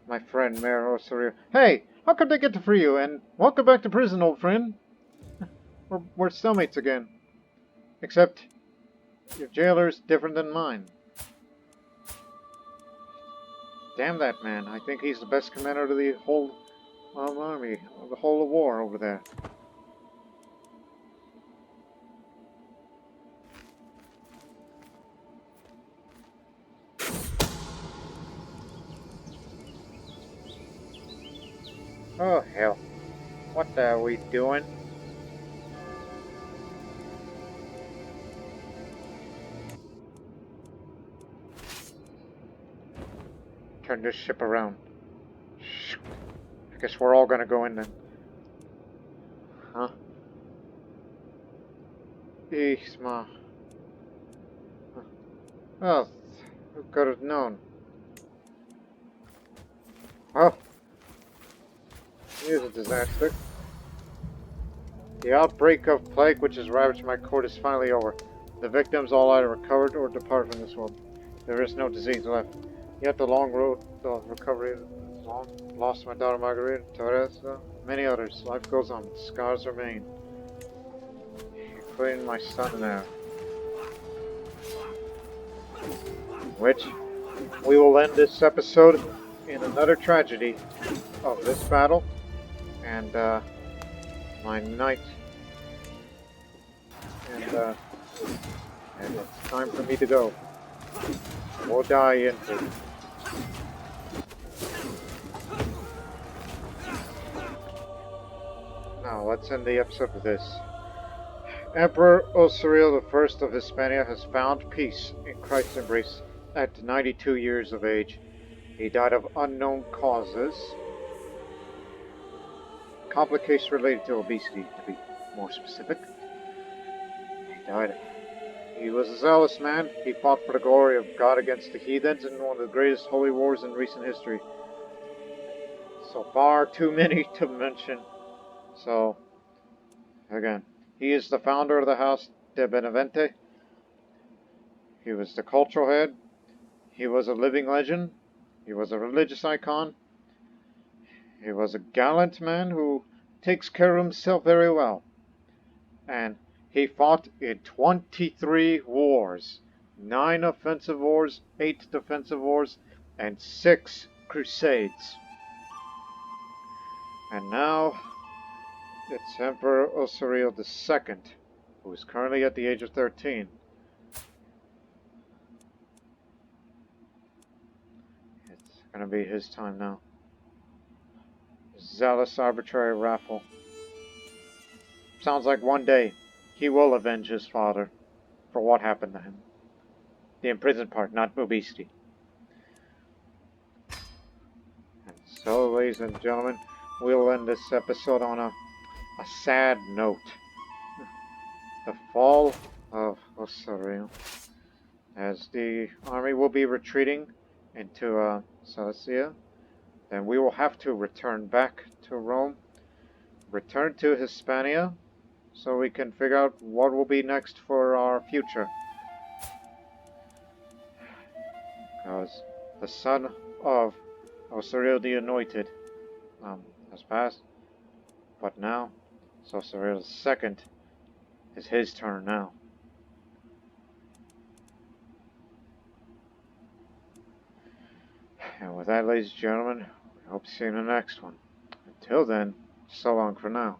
My friend, Mayor Osoriu. Hey! How could they get to free you? And welcome back to prison, old friend. We're cellmates again. Except, your jailer's different than mine. Damn that man. I think he's the best commander of the whole army, of the whole of war over there. Oh, hell. What are we doing? Turn this ship around. Shoot. I guess we're all gonna go in then. Huh? Isma. Oh, who could have known? Oh, here's a disaster. The outbreak of plague which has ravaged my court is finally over. The victims all either recovered or departed from this world. There is no disease left. Yet the long road of recovery is long. Lost my daughter Margarita, Teresa, many others. Life goes on. Scars remain. Including my son there. Which we will end this episode in another tragedy of this battle. And my knight. And it's time for me to go. Or die into. Now, let's end the episode with this. Emperor Osoriu I of Hispania has found peace in Christ's embrace at 92 years of age. He died of unknown causes. Complications related to obesity, to be more specific. He died. He was a zealous man. He fought for the glory of God against the heathens in one of the greatest holy wars in recent history. So far too many to mention. So, again, he is the founder of the House de Benevente. He was the cultural head. He was a living legend. He was a religious icon. He was a gallant man who takes care of himself very well. And he fought in 23 wars. 9 offensive wars, 8 defensive wars, and 6 crusades. And now, it's Emperor Osoriu II, who is currently at the age of 13. It's gonna be his time now. Zealous arbitrary raffle. Sounds like one day he will avenge his father for what happened to him. The imprisoned part, not obesity. And so, ladies and gentlemen, we'll end this episode on a sad note. The fall of Osoriu. As the army will be retreating into Cilicia, then we will have to return back to Rome, return to Hispania, so we can figure out what will be next for our future. Because the son of Osoriu the Anointed has passed, but now it's Osoriu II It's his turn now. And with that, ladies and gentlemen, we hope to see you in the next one. Until then, so long for now.